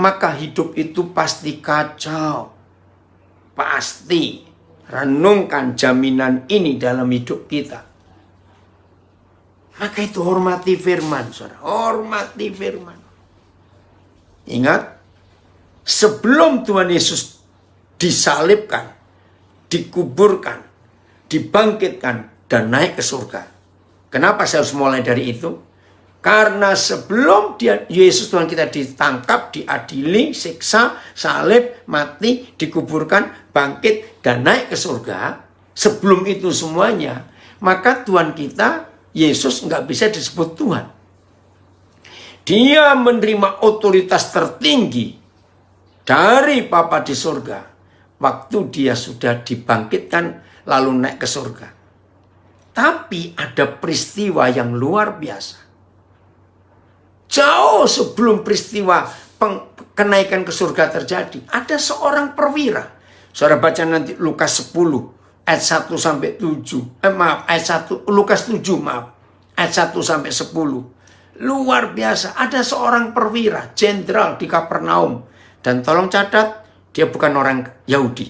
maka hidup itu pasti kacau. Pasti. Renungkan jaminan ini dalam hidup kita. Maka itu hormati firman, saudara. Hormati firman. Ingat, sebelum Tuhan Yesus disalibkan, dikuburkan, dibangkitkan, dan naik ke surga. Kenapa saya harus mulai dari itu? Karena sebelum Yesus Tuhan kita ditangkap, diadili, siksa, salib, mati, dikuburkan, bangkit, dan naik ke surga. Sebelum itu semuanya, maka Tuhan kita, Yesus, nggak bisa disebut Tuhan. Dia menerima otoritas tertinggi dari Bapa di surga waktu dia sudah dibangkitkan lalu naik ke surga. Tapi ada peristiwa yang luar biasa. Jauh sebelum peristiwa kenaikan ke surga terjadi, ada seorang perwira. Saudara baca nanti Lukas 10 ayat 1 sampai 7. Lukas 7 ayat 1 sampai 10. Luar biasa, ada seorang perwira, jenderal di Kapernaum. Dan tolong catat, dia bukan orang Yahudi.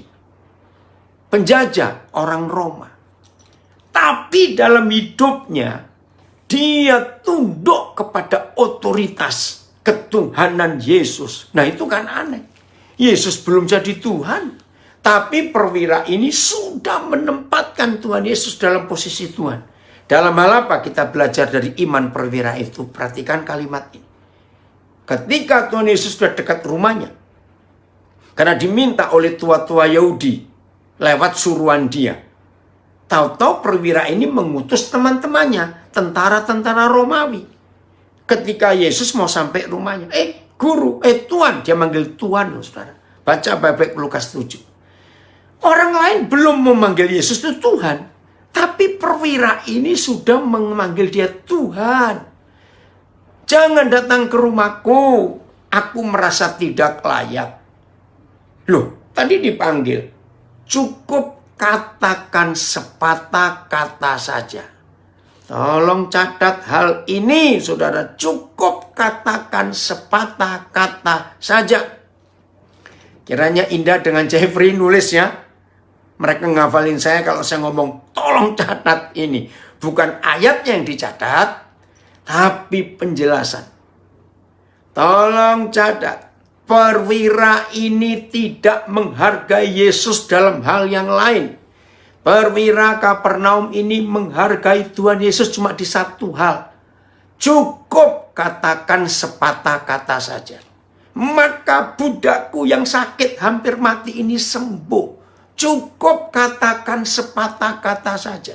Penjajah, orang Roma. Tapi dalam hidupnya, dia tunduk kepada otoritas ketuhanan Yesus. Nah itu kan aneh. Yesus belum jadi Tuhan. Tapi perwira ini sudah menempatkan Tuhan Yesus dalam posisi Tuhan. Dalam hal apa kita belajar dari iman perwira itu? Perhatikan kalimat ini. Ketika Tuhan Yesus sudah dekat rumahnya, karena diminta oleh tua-tua Yahudi lewat suruhan dia. Tahu-tahu perwira ini mengutus teman-temannya, tentara-tentara Romawi. Ketika Yesus mau sampai rumahnya, guru, Tuhan, dia manggil Tuhan loh, saudara. Baca baik-baik Lukas 7. Orang lain belum memanggil Yesus itu Tuhan, tapi perwira ini sudah memanggil dia Tuhan. Jangan datang ke rumahku, aku merasa tidak layak. Loh, tadi dipanggil. Cukup katakan sepatah kata saja. Tolong catat hal ini, saudara. Cukup katakan sepatah kata saja. Kiranya indah dengan Jeffrey nulis ya. Mereka ngafalin saya kalau saya ngomong, tolong catat ini. Bukan ayatnya yang dicatat, tapi penjelasan. Tolong catat. Perwira ini tidak menghargai Yesus dalam hal yang lain. Perwira Kapernaum ini menghargai Tuhan Yesus cuma di satu hal. Cukup katakan sepatah kata saja. Maka budakku yang sakit hampir mati ini sembuh. Cukup katakan sepatah kata saja.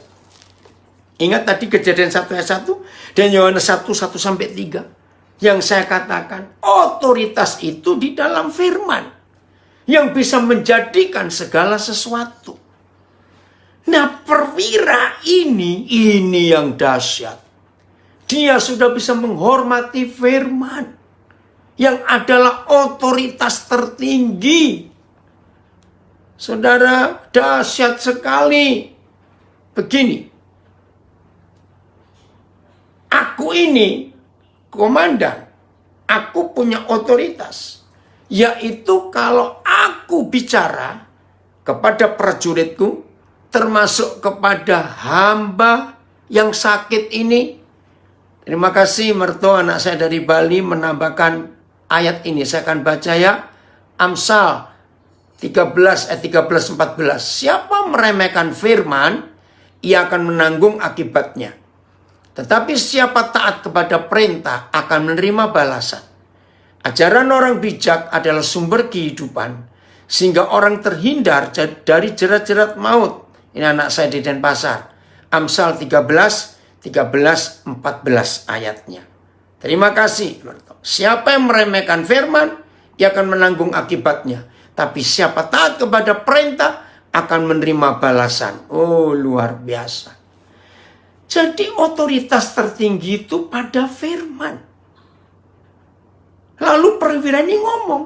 Ingat tadi Kejadian 1 ayat 1 dan Yohanes 1 sampai 3. Yang saya katakan, otoritas itu di dalam firman. Yang bisa menjadikan segala sesuatu. Nah, perwira ini yang dahsyat. Dia sudah bisa menghormati firman. Yang adalah otoritas tertinggi. Saudara, dahsyat sekali. Begini. Aku ini komandan, aku punya otoritas, yaitu kalau aku bicara kepada prajuritku, termasuk kepada hamba yang sakit ini. Terima kasih mertua anak saya dari Bali menambahkan ayat ini. Saya akan baca ya. Amsal 13 ayat 13-14. Siapa meremehkan firman, ia akan menanggung akibatnya. Tetapi siapa taat kepada perintah akan menerima balasan. Ajaran orang bijak adalah sumber kehidupan, sehingga orang terhindar dari jerat-jerat maut. Ini anak saya di Denpasar. Amsal 13, 14 ayatnya. Terima kasih. Siapa yang meremehkan firman, ia akan menanggung akibatnya. Tapi siapa taat kepada perintah akan menerima balasan. Oh, luar biasa. Jadi otoritas tertinggi itu pada firman. Lalu perwira ini ngomong,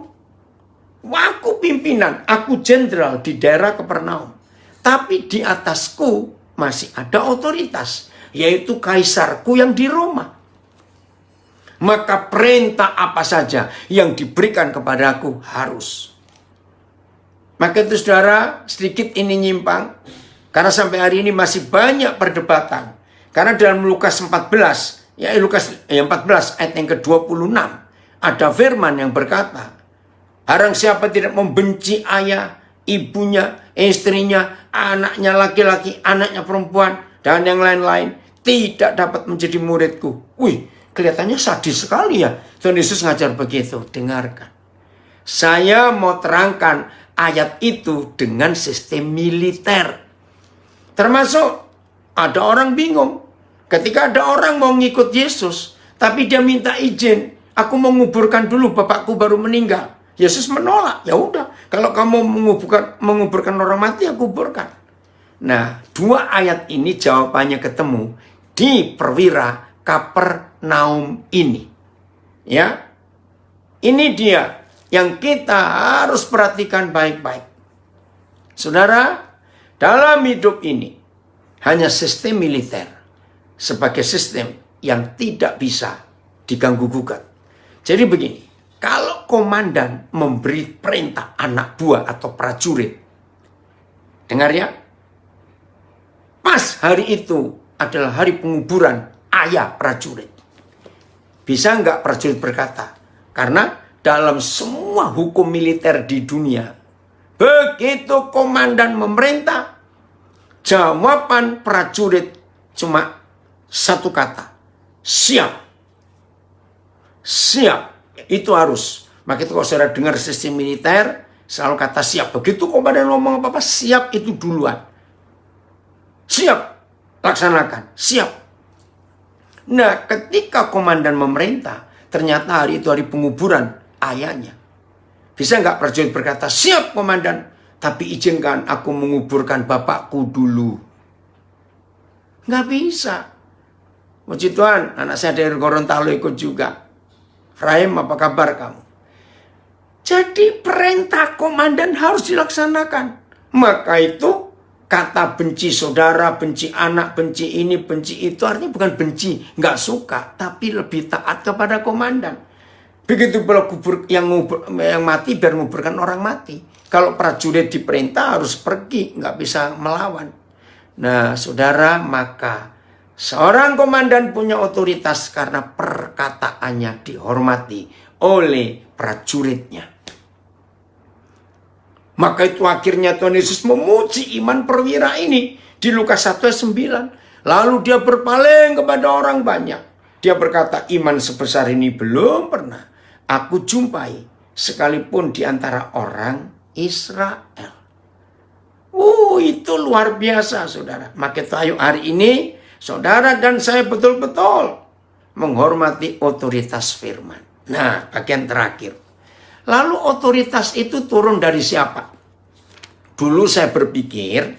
aku pimpinan, aku jenderal di daerah Kapernaum. Tapi di atasku masih ada otoritas, yaitu kaisarku yang di Roma. Maka perintah apa saja yang diberikan kepadaku harus. Maka itu saudara, sedikit ini nyimpang. Karena sampai hari ini masih banyak perdebatan. Karena dalam Lukas 14, Lukas 14 ayat yang ke-26, ada firman yang berkata, barang siapa tidak membenci ayah, ibunya, istrinya, anaknya laki-laki, anaknya perempuan, dan yang lain-lain, tidak dapat menjadi muridku. Wih, kelihatannya sadis sekali ya. Tuhan Yesus ngajar begitu. Dengarkan. Saya mau terangkan ayat itu dengan sistem militer. Termasuk ada orang bingung. Ketika ada orang mau ngikut Yesus, tapi dia minta izin, aku mau menguburkan dulu, bapakku baru meninggal. Yesus menolak. Ya udah, kalau kamu menguburkan orang mati, aku kuburkan. Nah, dua ayat ini jawabannya ketemu di perwira Kapernaum ini. Ya. Ini dia yang kita harus perhatikan baik-baik. Saudara, dalam hidup ini hanya sistem militer sebagai sistem yang tidak bisa diganggu-gugat. Jadi begini, kalau komandan memberi perintah anak buah atau prajurit, dengar ya, pas hari itu adalah hari penguburan ayah prajurit. Bisa nggak prajurit berkata? Karena dalam semua hukum militer di dunia, begitu komandan memerintah, jawaban prajurit cuma satu kata, siap. Siap, itu harus. Maka itu kalau saudara dengar sistem militer, selalu kata siap. Begitu komandan ngomong apa-apa, siap itu duluan. Siap, laksanakan, siap. Nah, ketika komandan memerintah, ternyata hari itu hari penguburan ayahnya. Bisa nggak prajurit berkata, siap komandan, tapi izinkan aku menguburkan bapakku dulu. Nggak bisa. Puji Tuhan, anak saya dari Gorontalo ikut juga. Rahim, apa kabar kamu? Jadi perintah komandan harus dilaksanakan. Maka itu kata benci saudara, benci anak, benci ini, benci itu artinya bukan benci, nggak suka, tapi lebih taat kepada komandan. Begitu pula yang mati biar menguburkan orang mati. Kalau prajurit diperintah harus pergi, nggak bisa melawan. Nah, saudara, maka seorang komandan punya otoritas karena perkataannya dihormati oleh prajuritnya. Maka itu akhirnya Tuhan Yesus memuji iman perwira ini di Lukas 1 ayat 9. Lalu dia berpaling kepada orang banyak. Dia berkata, iman sebesar ini belum pernah aku jumpai sekalipun di antara orang Israel. Itu luar biasa, saudara. Maka itu ayo hari ini saudara dan saya betul-betul menghormati otoritas firman. Nah, bagian terakhir. Lalu otoritas itu turun dari siapa? Dulu saya berpikir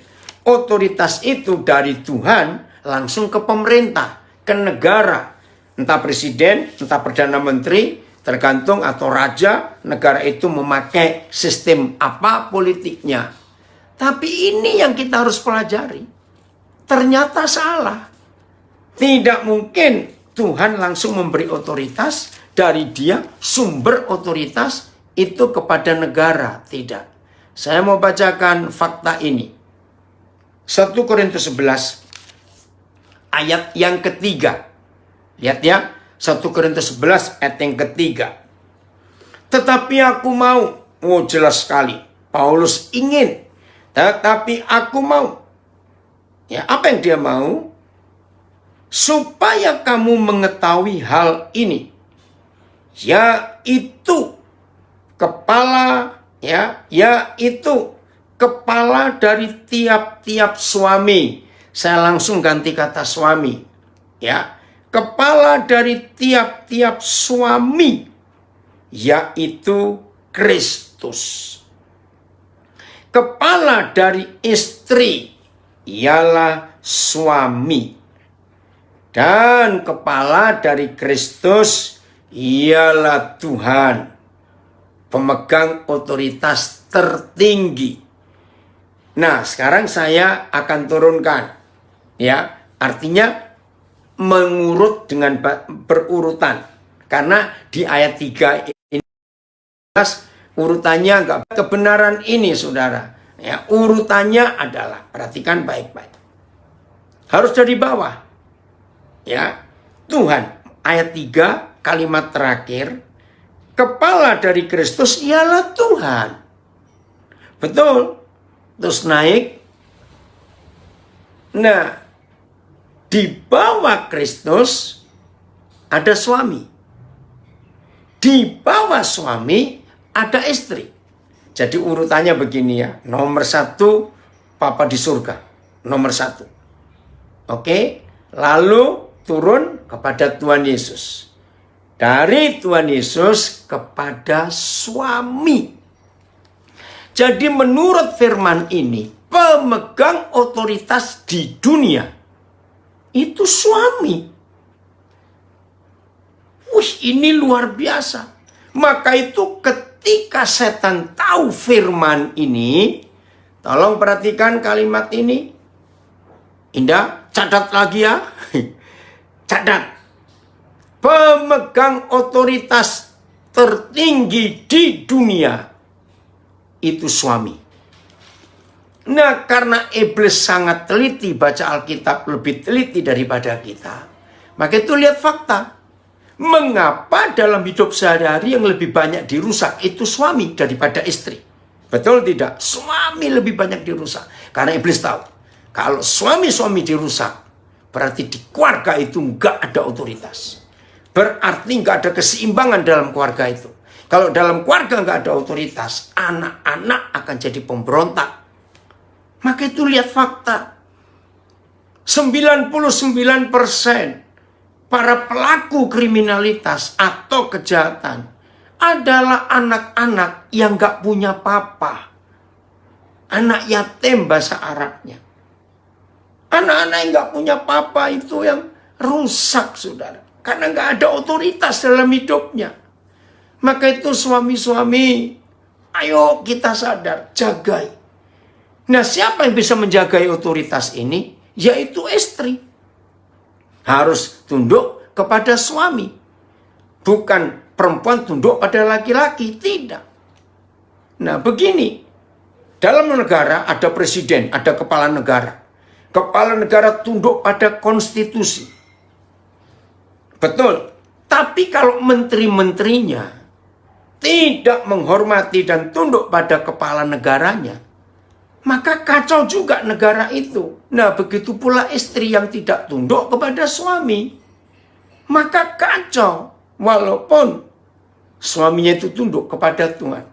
otoritas itu dari Tuhan langsung ke pemerintah, ke negara. Entah presiden, entah perdana menteri, tergantung atau raja, negara itu memakai sistem apa politiknya. Tapi ini yang kita harus pelajari. Ternyata salah. Tidak mungkin Tuhan langsung memberi otoritas dari dia, sumber otoritas itu kepada negara. Tidak. Saya mau bacakan fakta ini. 1 Korintus 11 ayat yang ketiga. Lihat ya. 1 Korintus 11 ayat yang ketiga. Tetapi aku mau. Jelas sekali. Paulus ingin. Tetapi aku mau. Ya, apa yang dia mau? supaya kamu mengetahui hal ini, yaitu kepala dari tiap-tiap suami. Saya langsung ganti kata suami, ya. Kepala dari tiap-tiap suami, yaitu Kristus. Kepala dari istri ialah suami. Dan kepala dari Kristus ialah Tuhan, pemegang otoritas tertinggi. Nah, sekarang saya akan turunkan, ya, artinya mengurut dengan berurutan. Karena di ayat 3 ini urutannya enggak kebenaran ini, saudara. Ya, urutannya adalah, perhatikan baik-baik. Harus dari bawah. Ya, Tuhan, ayat 3 kalimat terakhir, kepala dari Kristus ialah Tuhan. Betul. Terus naik. Nah, di bawah Kristus ada suami. Di bawah suami ada istri. Jadi urutannya begini ya. Nomor 1, Papa di surga. Nomor 1. Oke. Lalu turun kepada Tuhan Yesus. Dari Tuhan Yesus kepada suami. Jadi menurut firman ini, pemegang otoritas di dunia itu suami. Wih, ini luar biasa. Maka itu ketika setan tahu firman ini, tolong perhatikan kalimat ini. Indah, catat lagi ya. Catat. Pemegang otoritas tertinggi di dunia itu suami. Nah, karena iblis sangat teliti baca Alkitab, lebih teliti daripada kita, maka itu lihat fakta. Mengapa dalam hidup sehari-hari yang lebih banyak dirusak itu suami daripada istri? Betul tidak? Suami lebih banyak dirusak. Karena iblis tahu, kalau suami-suami dirusak, berarti di keluarga itu nggak ada otoritas. Berarti nggak ada keseimbangan dalam keluarga itu. Kalau dalam keluarga nggak ada otoritas, anak-anak akan jadi pemberontak. Maka itu lihat fakta. 99% para pelaku kriminalitas atau kejahatan adalah anak-anak yang nggak punya papa. Anak yatim bahasa Arabnya. Anak-anak yang nggak punya papa itu yang rusak, saudara. Karena nggak ada otoritas dalam hidupnya. Maka itu suami-suami, ayo kita sadar, jagai. Nah, siapa yang bisa menjagai otoritas ini? Yaitu istri. Harus tunduk kepada suami. Bukan perempuan tunduk pada laki-laki, tidak. Nah, begini. Dalam negara ada presiden, ada kepala negara. Kepala negara tunduk pada konstitusi. Betul. Tapi kalau menteri-menterinya tidak menghormati dan tunduk pada kepala negaranya, maka kacau juga negara itu. Nah, begitu pula istri yang tidak tunduk kepada suami, maka kacau. Walaupun suaminya itu tunduk kepada Tuhan.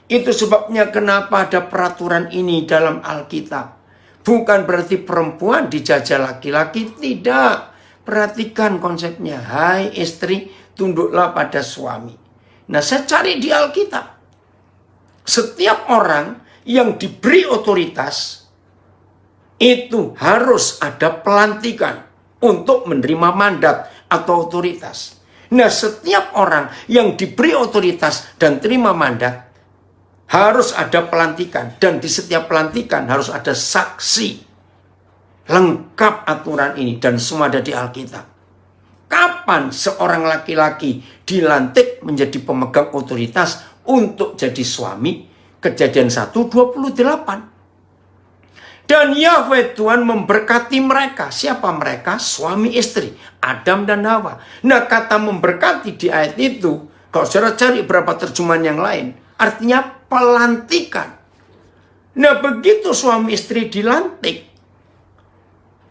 Itu sebabnya kenapa ada peraturan ini dalam Alkitab. Bukan berarti perempuan dijajah laki-laki, tidak. Perhatikan konsepnya. Hai istri, tunduklah pada suami. Nah, saya cari di Alkitab. Setiap orang yang diberi otoritas, itu harus ada pelantikan untuk menerima mandat atau otoritas. Nah, setiap orang yang diberi otoritas dan terima mandat, harus ada pelantikan. Dan di setiap pelantikan harus ada saksi. Lengkap aturan ini dan semua ada di Alkitab. Kapan seorang laki-laki dilantik menjadi pemegang otoritas untuk jadi suami? Kejadian 1:28. Dan Yahweh Tuhan memberkati mereka. Siapa mereka? Suami istri, Adam dan Hawa. Nah, kata memberkati di ayat itu, kalau saudara cari berapa terjemahan yang lain, artinya pelantikan. Nah, begitu suami istri dilantik,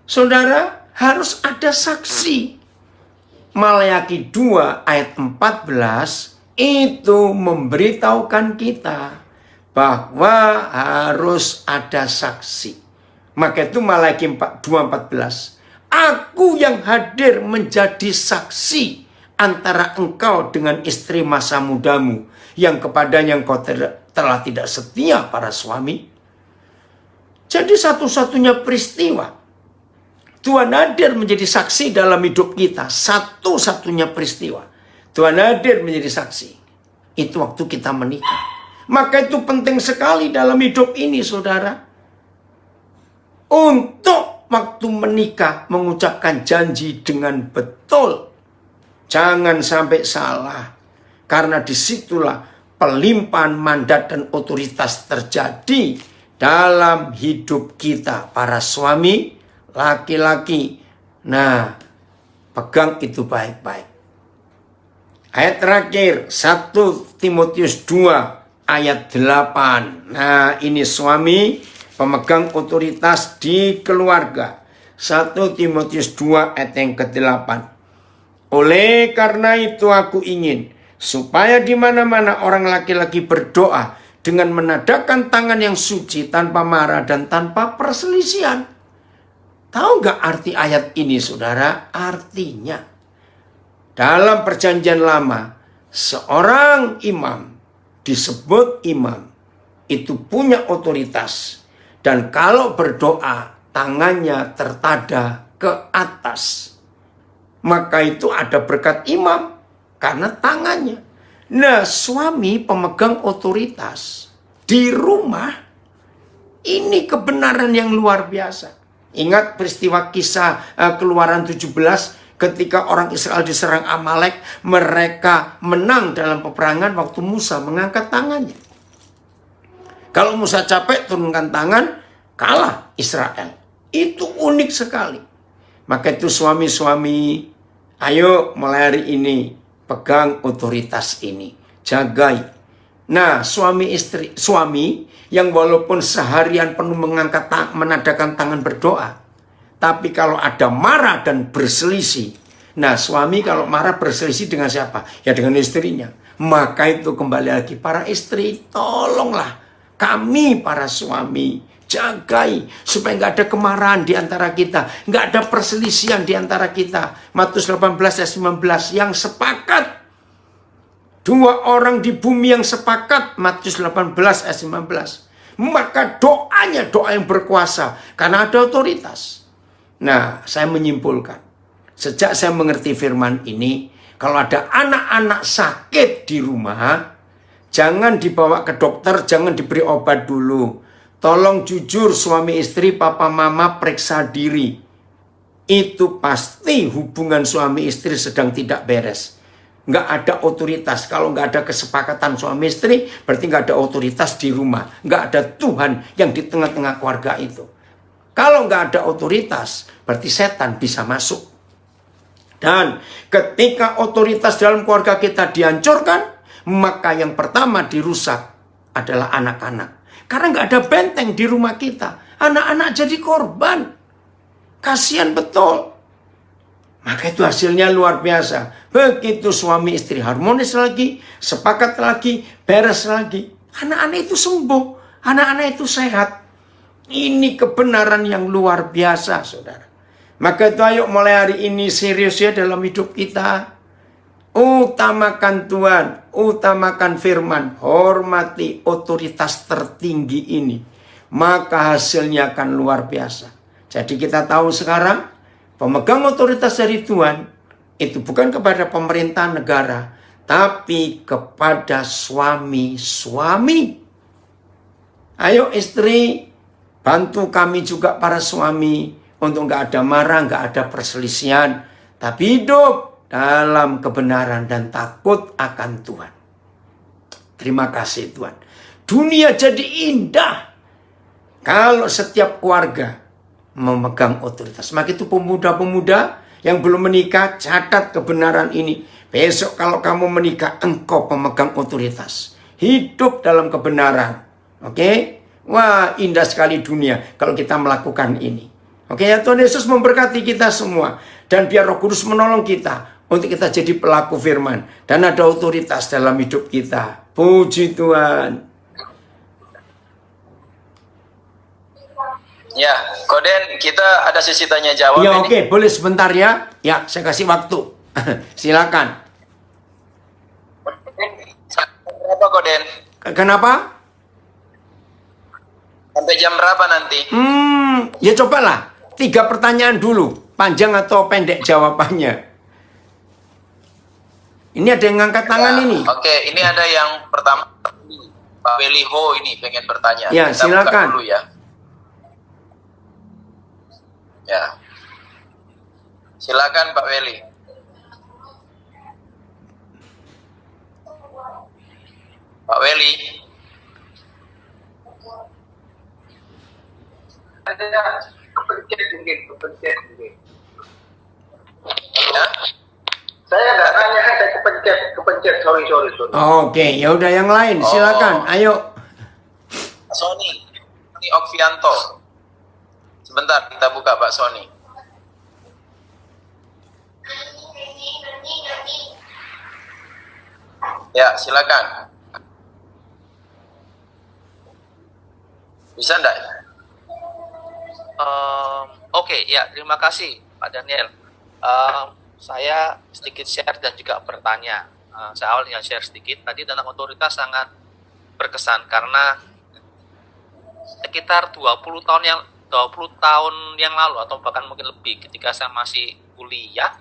saudara, harus ada saksi. Maleakhi 2 ayat 14 itu memberitahukan kita bahwa harus ada saksi. Maka itu Maleakhi 2:14. Aku yang hadir menjadi saksi antara engkau dengan istri masa mudamu yang kepadanya engkau telah tidak setia para suami. Jadi satu-satunya peristiwa Tuhan hadir menjadi saksi dalam hidup kita. Satu-satunya peristiwa Tuhan hadir menjadi saksi. Itu waktu kita menikah. Maka itu penting sekali dalam hidup ini, saudara. Untuk waktu menikah mengucapkan janji dengan betul. Jangan sampai salah. Karena disitulah pelimpahan mandat dan otoritas terjadi dalam hidup kita. Para suami, laki-laki. Nah, pegang itu baik-baik. Ayat terakhir, 1 Timotius 2 ayat 8. Nah, ini suami pemegang otoritas di keluarga. 1 Timotius 2 ayat yang ke-8. Oleh karena itu aku ingin supaya di mana-mana orang laki-laki berdoa dengan menadahkan tangan yang suci tanpa marah dan tanpa perselisihan. Tahu nggak arti ayat ini, saudara? Artinya, dalam perjanjian lama, seorang imam disebut imam itu punya otoritas. Dan kalau berdoa, tangannya tertada ke atas. Maka itu ada berkat imam karena tangannya. Nah, suami pemegang otoritas di rumah, ini kebenaran yang luar biasa. Ingat peristiwa kisah Keluaran 17 ketika orang Israel diserang Amalek, mereka menang dalam peperangan waktu Musa mengangkat tangannya. Kalau Musa capek turunkan tangan, kalah Israel. Itu unik sekali. Maka itu suami-suami, ayo mulai hari ini pegang otoritas ini, jagai. Nah, suami yang walaupun seharian penuh menadakan tangan berdoa, tapi kalau ada marah dan berselisih, nah suami kalau marah berselisih dengan siapa? Ya dengan istrinya. Maka itu kembali lagi para istri, tolonglah kami para suami jagai supaya nggak ada kemarahan di antara kita, nggak ada perselisihan di antara kita. Matius 18 ayat 19 yang sepakat. 2 orang di bumi yang sepakat, Matius 18 ayat 19. Maka doanya doa yang berkuasa karena ada otoritas. Nah, saya menyimpulkan, sejak saya mengerti firman ini, kalau ada anak-anak sakit di rumah, jangan dibawa ke dokter, jangan diberi obat dulu. Tolong jujur suami istri, papa mama periksa diri. Itu pasti hubungan suami istri sedang tidak beres. Nggak ada otoritas. Kalau nggak ada kesepakatan suami istri, berarti nggak ada otoritas di rumah. Nggak ada Tuhan yang di tengah-tengah keluarga itu. Kalau nggak ada otoritas, berarti setan bisa masuk. Dan ketika otoritas dalam keluarga kita dihancurkan, maka yang pertama dirusak adalah anak-anak. Karena nggak ada benteng di rumah kita. Anak-anak jadi korban. Kasihan betul. Maka itu hasilnya luar biasa. Begitu suami istri harmonis lagi, sepakat lagi, beres lagi. Anak-anak itu sembuh. Anak-anak itu sehat. Ini kebenaran yang luar biasa, saudara. Maka itu ayo mulai hari ini serius ya dalam hidup kita. Utamakan Tuhan, utamakan firman, hormati otoritas tertinggi ini. Maka hasilnya akan luar biasa. Jadi kita tahu sekarang, pemegang otoritas dari Tuhan itu bukan kepada pemerintah negara, tapi kepada suami-suami. Ayo istri, bantu kami juga para suami untuk nggak ada marah, nggak ada perselisihan, tapi hidup dalam kebenaran dan takut akan Tuhan. Terima kasih Tuhan. Dunia jadi indah kalau setiap keluarga memegang otoritas. Maka itu pemuda-pemuda yang belum menikah, catat kebenaran ini. Besok kalau kamu menikah, engkau pemegang otoritas. Hidup dalam kebenaran. Oke? Wah, indah sekali dunia kalau kita melakukan ini. Oke ya, Tuhan Yesus memberkati kita semua. Dan biar Roh Kudus menolong kita untuk kita jadi pelaku firman. Dan ada otoritas dalam hidup kita. Puji Tuhan. Ya, Koden, kita ada sesi tanya jawab Ya, ini. oke, boleh sebentar ya. Ya, saya kasih waktu. Silakan. Berapa, Koden? Kenapa? Sampai jam berapa nanti? Ya cobalah. 3 pertanyaan dulu. Panjang atau pendek jawabannya. Ini ada yang ngangkat tangan ini. Oke, ini ada yang pertama. Pak Weliho ini pengen bertanya. Ya, Kita silakan. buka dulu ya. Ya. Silakan Pak Weli. Pak Weli. Kepencet mungkin. Ya. Saya nggak nanya, saya kepencet. Sorry. Oke, ya udah yang lain. Silakan. Ayo. Sony. Ini Okvianto. Sebentar, kita buka Pak Sony. Ya, silakan. Bisa enggak? Oke, ya, terima kasih Pak Daniel. Saya sedikit share dan juga bertanya. Saya awal dengan share sedikit. Tadi tentang otoritas sangat berkesan karena sekitar 20 tahun yang lalu atau bahkan mungkin lebih, ketika saya masih kuliah,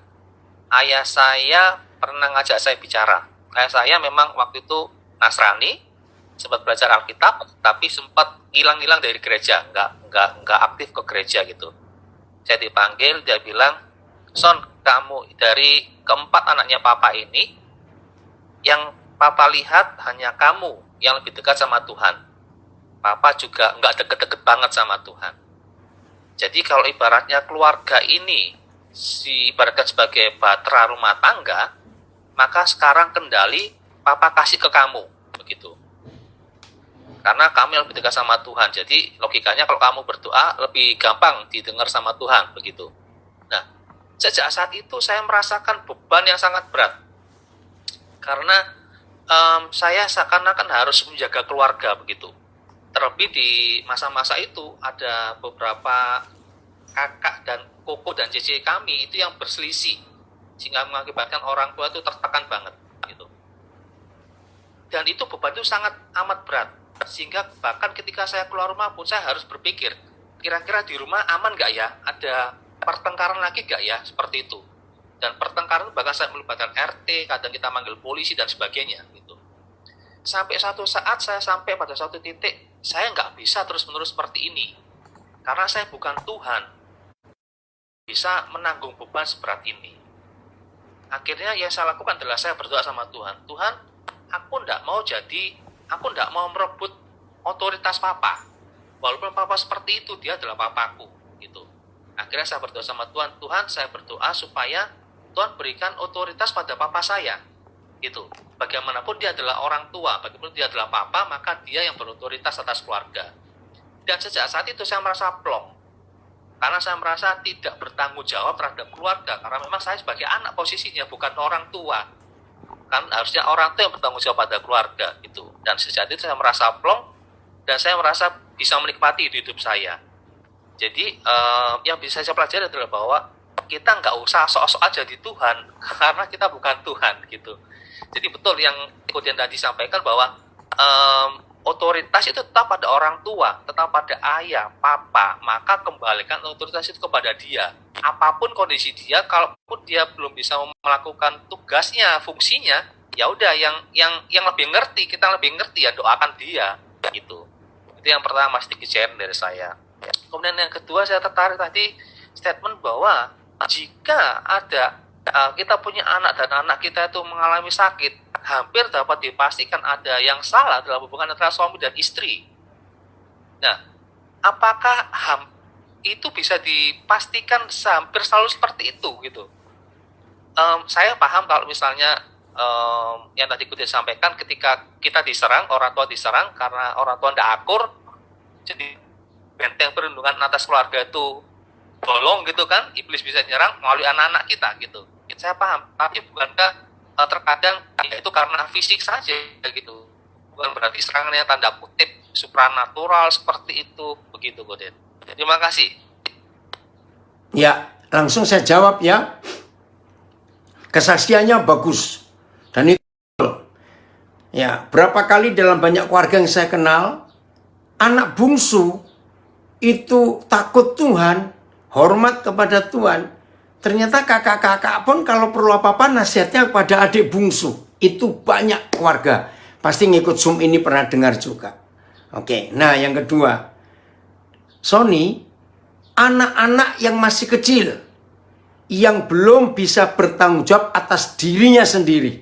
ayah saya pernah ngajak saya bicara. Ayah saya memang waktu itu Nasrani, sempat belajar Alkitab, tapi sempat hilang-hilang dari gereja, nggak aktif ke gereja gitu. Saya dipanggil, dia bilang, "Son, kamu dari keempat anaknya papa ini, yang papa lihat hanya kamu yang lebih dekat sama Tuhan. Papa juga nggak deket-deket banget sama Tuhan. Jadi kalau ibaratnya keluarga ini ibaratkan sebagai bahtera rumah tangga, maka sekarang kendali papa kasih ke kamu, begitu. Karena kamu yang lebih dekat sama Tuhan. Jadi logikanya kalau kamu berdoa lebih gampang didengar sama Tuhan, begitu. Nah, sejak saat itu saya merasakan beban yang sangat berat. Karena saya seakan-akan harus menjaga keluarga, begitu. Terlebih di masa-masa itu ada beberapa kakak dan koko dan cece kami itu yang berselisih, sehingga mengakibatkan orang tua itu tertekan banget gitu. Dan itu beban itu sangat amat berat, sehingga bahkan ketika saya keluar rumah pun saya harus berpikir, kira-kira di rumah aman nggak ya, ada pertengkaran lagi nggak ya, seperti itu. Dan pertengkaran bahkan saya melibatkan RT, kadang kita manggil polisi dan sebagainya gitu. Sampai satu saat saya sampai pada satu titik, saya nggak bisa terus-menerus seperti ini. Karena saya bukan Tuhan, bisa menanggung beban seberat ini. Akhirnya yang saya lakukan adalah saya berdoa sama Tuhan. Tuhan, aku nggak mau merebut otoritas papa. Walaupun papa seperti itu, dia adalah papaku. Gitu. Akhirnya saya berdoa sama Tuhan. Tuhan, saya berdoa supaya Tuhan berikan otoritas pada papa saya. Gitu. Bagaimanapun dia adalah orang tua, bagaimanapun dia adalah papa, maka dia yang berotoritas atas keluarga. Dan sejak saat itu saya merasa plong. Karena saya merasa tidak bertanggung jawab terhadap keluarga. Karena memang saya sebagai anak posisinya, bukan orang tua. Kan harusnya orang tua yang bertanggung jawab pada keluarga. Gitu. Dan sejak itu saya merasa plong, dan saya merasa bisa menikmati hidup saya. Jadi yang bisa saya pelajari adalah bahwa kita nggak usah sok-sok aja di Tuhan, karena kita bukan Tuhan. Gitu. Jadi betul yang kemudian tadi sampaikan bahwa otoritas itu tetap pada orang tua, tetap pada ayah, papa, maka kembalikan otoritas itu kepada dia. Apapun kondisi dia, kalaupun dia belum bisa melakukan tugasnya, fungsinya, ya udah yang lebih ngerti, kita lebih ngerti ya doakan dia, gitu. Itu yang pertama sedikit share dari saya. Kemudian yang kedua saya tertarik tadi statement bahwa jika ada kita punya anak dan anak kita itu mengalami sakit, hampir dapat dipastikan ada yang salah dalam hubungan antara suami dan istri. Nah, apakah itu bisa dipastikan hampir selalu seperti itu gitu? Saya paham kalau misalnya yang tadi saya sampaikan, ketika kita diserang, orang tua diserang karena orang tua tidak akur, jadi benteng perlindungan atas keluarga itu bolong gitu kan, iblis bisa nyerang melalui anak-anak kita gitu. Saya paham, tapi bukankah terkadang ya itu karena fisik saja gitu, bukan berarti serangannya tanda kutip supranatural seperti itu, begitu Goden. Terima kasih. Ya, langsung saya jawab ya. Kesaksiannya bagus. Dan itu ya, berapa kali dalam banyak keluarga yang saya kenal, anak bungsu itu takut Tuhan, hormat kepada Tuhan. Ternyata kakak-kakak pun kalau perlu apa-apa nasihatnya kepada adik bungsu. Itu banyak keluarga. Pasti ngikut Zoom ini pernah dengar juga. Oke, nah yang kedua. Sony, anak-anak yang masih kecil, yang belum bisa bertanggung jawab atas dirinya sendiri,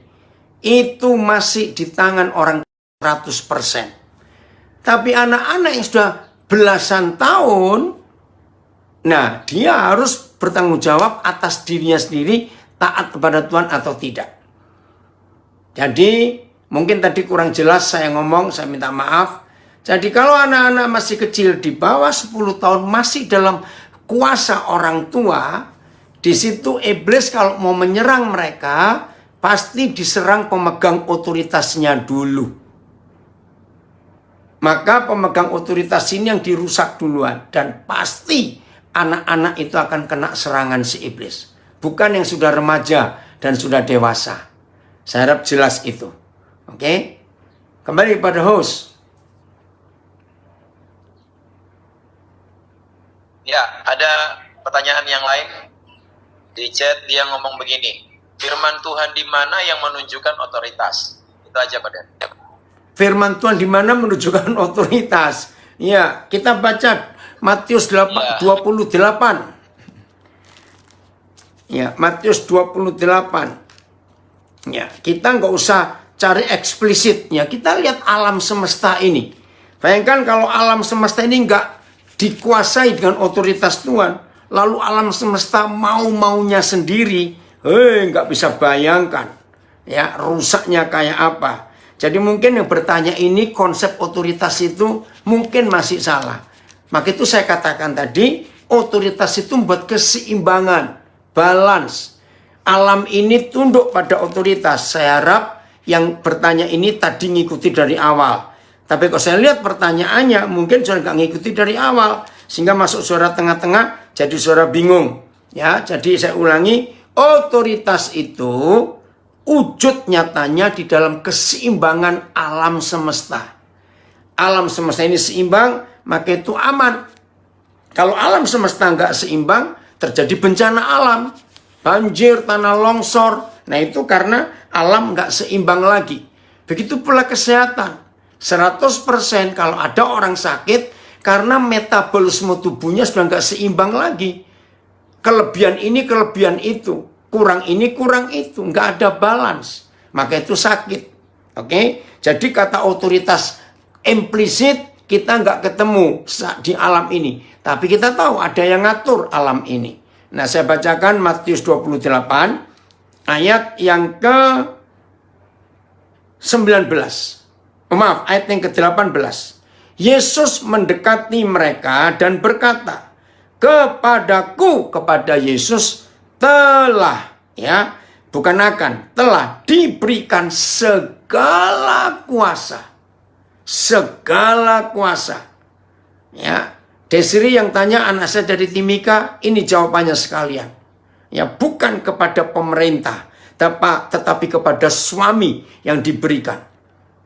itu masih di tangan orang 100%. Tapi anak-anak yang sudah belasan tahun, nah dia harus bertanggung jawab atas dirinya sendiri, taat kepada Tuhan atau tidak. Jadi mungkin tadi kurang jelas saya ngomong, saya minta maaf. Jadi kalau anak-anak masih kecil di bawah 10 tahun masih dalam kuasa orang tua, di situ iblis kalau mau menyerang mereka pasti diserang pemegang otoritasnya dulu. Maka pemegang otoritas ini yang dirusak duluan, dan pasti anak-anak itu akan kena serangan si iblis. Bukan yang sudah remaja dan sudah dewasa. Saya harap jelas itu. Oke? Kembali pada host. Ya, ada pertanyaan yang lain di chat. Dia ngomong begini, firman Tuhan di mana yang menunjukkan otoritas? Itu aja Koden. Firman Tuhan di mana menunjukkan otoritas? Ya, kita baca Matius 28. Ya, Matius 28. Ya, kita nggak usah cari eksplisitnya. Kita lihat alam semesta ini. Bayangkan kalau alam semesta ini nggak dikuasai dengan otoritas Tuhan, lalu alam semesta mau-maunya sendiri, nggak bisa bayangkan ya rusaknya kayak apa. Jadi mungkin yang bertanya ini konsep otoritas itu mungkin masih salah. Maka itu saya katakan tadi, otoritas itu membuat keseimbangan, balance. Alam ini tunduk pada otoritas. Saya harap yang bertanya ini tadi ngikuti dari awal. Tapi kalau saya lihat pertanyaannya, mungkin sudah nggak ngikuti dari awal. Sehingga masuk suara tengah-tengah, jadi suara bingung. Ya, jadi saya ulangi, otoritas itu wujud nyatanya di dalam keseimbangan alam semesta. Alam semesta ini seimbang, maka itu aman. Kalau alam semesta nggak seimbang, terjadi bencana alam. Banjir, tanah longsor. Nah itu karena alam nggak seimbang lagi. Begitu pula kesehatan. 100% kalau ada orang sakit karena metabolisme tubuhnya sudah nggak seimbang lagi. Kelebihan ini, kelebihan itu. Kurang ini, kurang itu. Nggak ada balance. Maka itu sakit. Oke? Jadi kata otoritas implisit kita nggak ketemu di alam ini. Tapi kita tahu ada yang ngatur alam ini. Nah saya bacakan Matius 28 ayat yang ke 19. Maaf, ayat yang ke-18. Yesus mendekati mereka dan berkata, kepadaku, kepada Yesus telah, ya, bukan akan, telah diberikan segala kuasa. Segala kuasa. Ya, Desiri yang tanya anak saya dari Timika, ini jawabannya sekalian. Ya, bukan kepada pemerintah, tetapi kepada suami yang diberikan.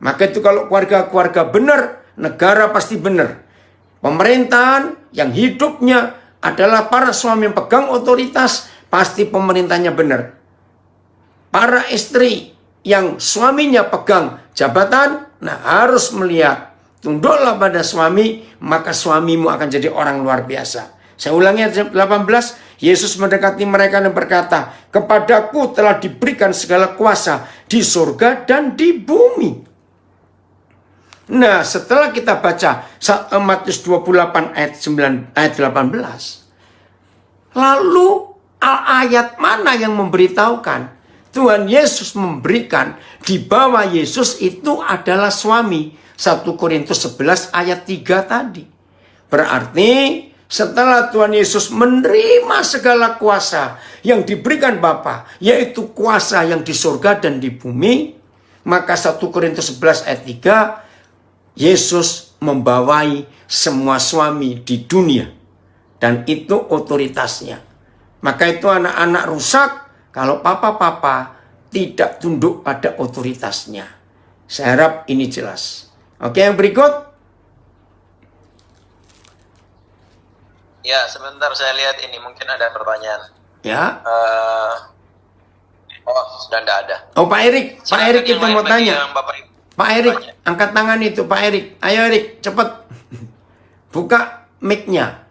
Maka itu kalau keluarga-keluarga benar, negara pasti benar. Pemerintahan yang hidupnya adalah para suami yang pegang otoritas, pasti pemerintahnya benar. Para istri yang suaminya pegang jabatan, nah harus melihat, tunduklah pada suami, maka suamimu akan jadi orang luar biasa. Saya ulangi ayat 18, Yesus mendekati mereka dan berkata, kepadaku telah diberikan segala kuasa di surga dan di bumi. Nah, setelah kita baca Matius 28 ayat 18, lalu ayat mana yang memberitahukan Tuhan Yesus memberikan di bawah Yesus itu adalah suami? 1 Korintus 11 ayat 3 tadi. Berarti Setelah Tuhan Yesus menerima segala kuasa yang diberikan Bapa, yaitu kuasa yang di surga dan di bumi, maka 1 Korintus 11 ayat 3, Yesus membawai semua suami di dunia. Dan itu otoritasnya. Maka itu anak-anak rusak kalau papa-papa tidak tunduk pada otoritasnya. Saya harap ini jelas. Oke, yang berikut. Ya, sebentar saya lihat ini mungkin ada pertanyaan. Ya. Oh, sudah tidak ada. Oh, Pak Erik. Pak Silakan Erik yang itu lain mau lagi tanya. yang Bapak Ibu Pak Erik, tanya. angkat tangan itu Pak Erik. Ayo Erik, cepat. Buka mic-nya.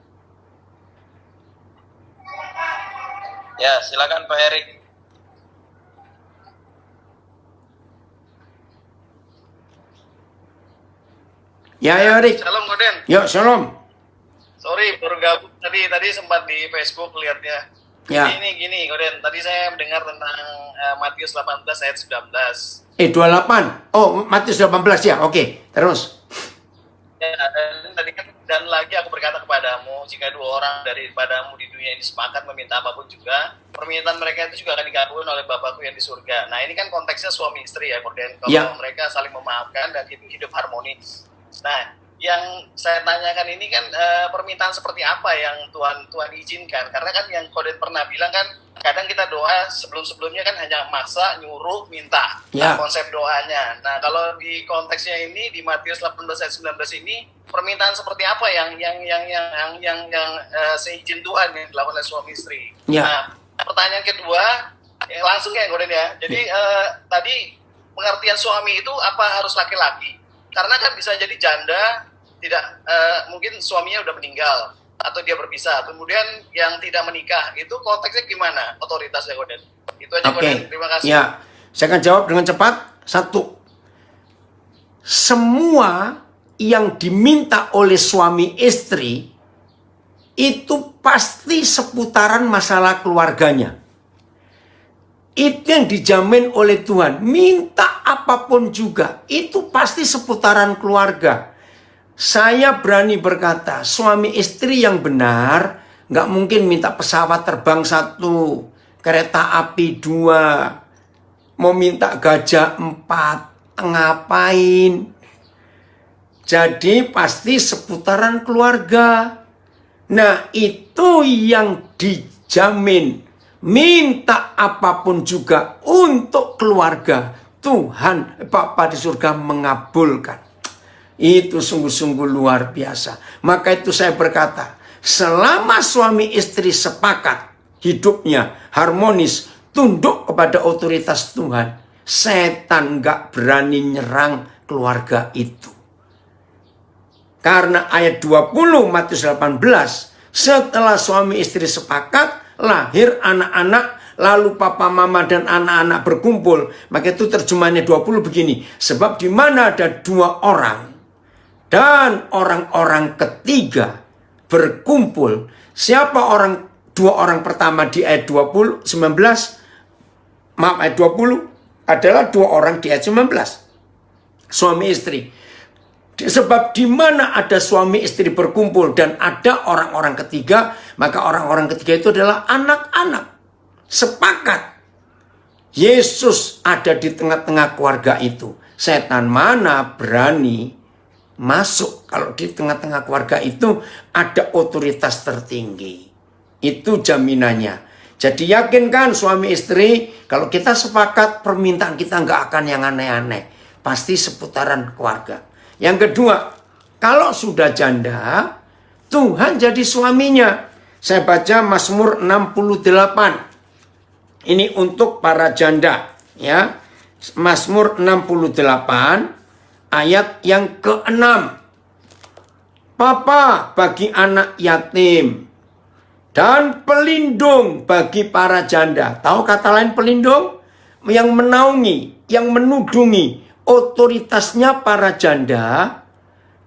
Ya, silakan Pak Erik. Ya, ayo Erik. Shalom Koden. Yuk, shalom. Sorry baru gabung tadi sempat di Facebook lihatnya. Ya. Ini gini Koden, tadi saya mendengar tentang Matius 18 ayat 19. 28. Oh, Matius 18 ya. Oke, terus. Ya, dan tadi kan, dan lagi aku berkata kepadamu, jika dua orang daripadamu di dunia ini sepakat meminta apapun juga, permintaan mereka itu juga akan dikabulkan oleh Bapakku yang di surga. Nah, ini kan konteksnya suami istri ya, Koden. Kalau Ya. mereka saling memaafkan dan hidup harmonis. Nah, yang saya tanyakan ini kan permintaan seperti apa yang Tuhan izinkan? Karena kan yang Koden pernah bilang kan, kadang kita doa sebelum-sebelumnya kan hanya maksa, nyuruh, minta. Ya. Nah, konsep doanya. Nah, kalau di konteksnya ini di Matius 18 ayat 19 ini permintaan seperti apa yang seizin Tuhan yang dilakukan oleh suami istri? Ya. Nah, pertanyaan kedua langsung ya Koden ya. Jadi tadi pengertian suami itu apa harus laki-laki? Karena kan bisa jadi janda, tidak mungkin suaminya udah meninggal atau dia berpisah. Kemudian yang tidak menikah itu konteksnya gimana? Otoritasnya Koden. Itu aja Oke. Koden. Terima kasih. Ya, saya akan jawab dengan cepat. 1. Semua yang diminta oleh suami istri itu pasti seputaran masalah keluarganya. Itu yang dijamin oleh Tuhan. Minta apapun juga. Itu pasti seputaran keluarga. Saya berani berkata, suami istri yang benar, nggak mungkin minta pesawat terbang 1, kereta api 2, mau minta gajah 4, ngapain? Jadi pasti seputaran keluarga. Nah, itu yang dijamin. Minta apapun juga untuk keluarga, Tuhan Bapa di surga mengabulkan. Itu sungguh-sungguh luar biasa. Maka itu saya berkata, selama suami istri sepakat hidupnya harmonis, tunduk kepada otoritas Tuhan, setan gak berani nyerang keluarga itu. Karena ayat 20 Matius 18, setelah suami istri sepakat, lahir anak-anak, lalu papa mama dan anak-anak berkumpul. Maka itu terjemahannya 20 begini. Sebab di mana ada 2 orang dan orang-orang ketiga berkumpul. Siapa 2 orang pertama di ayat 20, 19? Maaf, ayat 20 adalah 2 orang di ayat 19. Suami istri. Sebab di mana ada suami istri berkumpul dan ada orang-orang ketiga, maka orang-orang ketiga itu adalah anak-anak. Sepakat. Yesus ada di tengah-tengah keluarga itu. Setan mana berani masuk kalau di tengah-tengah keluarga itu ada otoritas tertinggi. Itu jaminannya. Jadi yakinkan suami istri, kalau kita sepakat permintaan kita nggak akan yang aneh-aneh. Pasti seputaran keluarga. Yang kedua, kalau sudah janda, Tuhan jadi suaminya. Saya baca Mazmur 68. Ini untuk para janda, ya. Mazmur 68 ayat yang ke-6. Papa bagi anak yatim dan pelindung bagi para janda. Tahu kata lain pelindung? Yang menaungi, yang menudungi otoritasnya para janda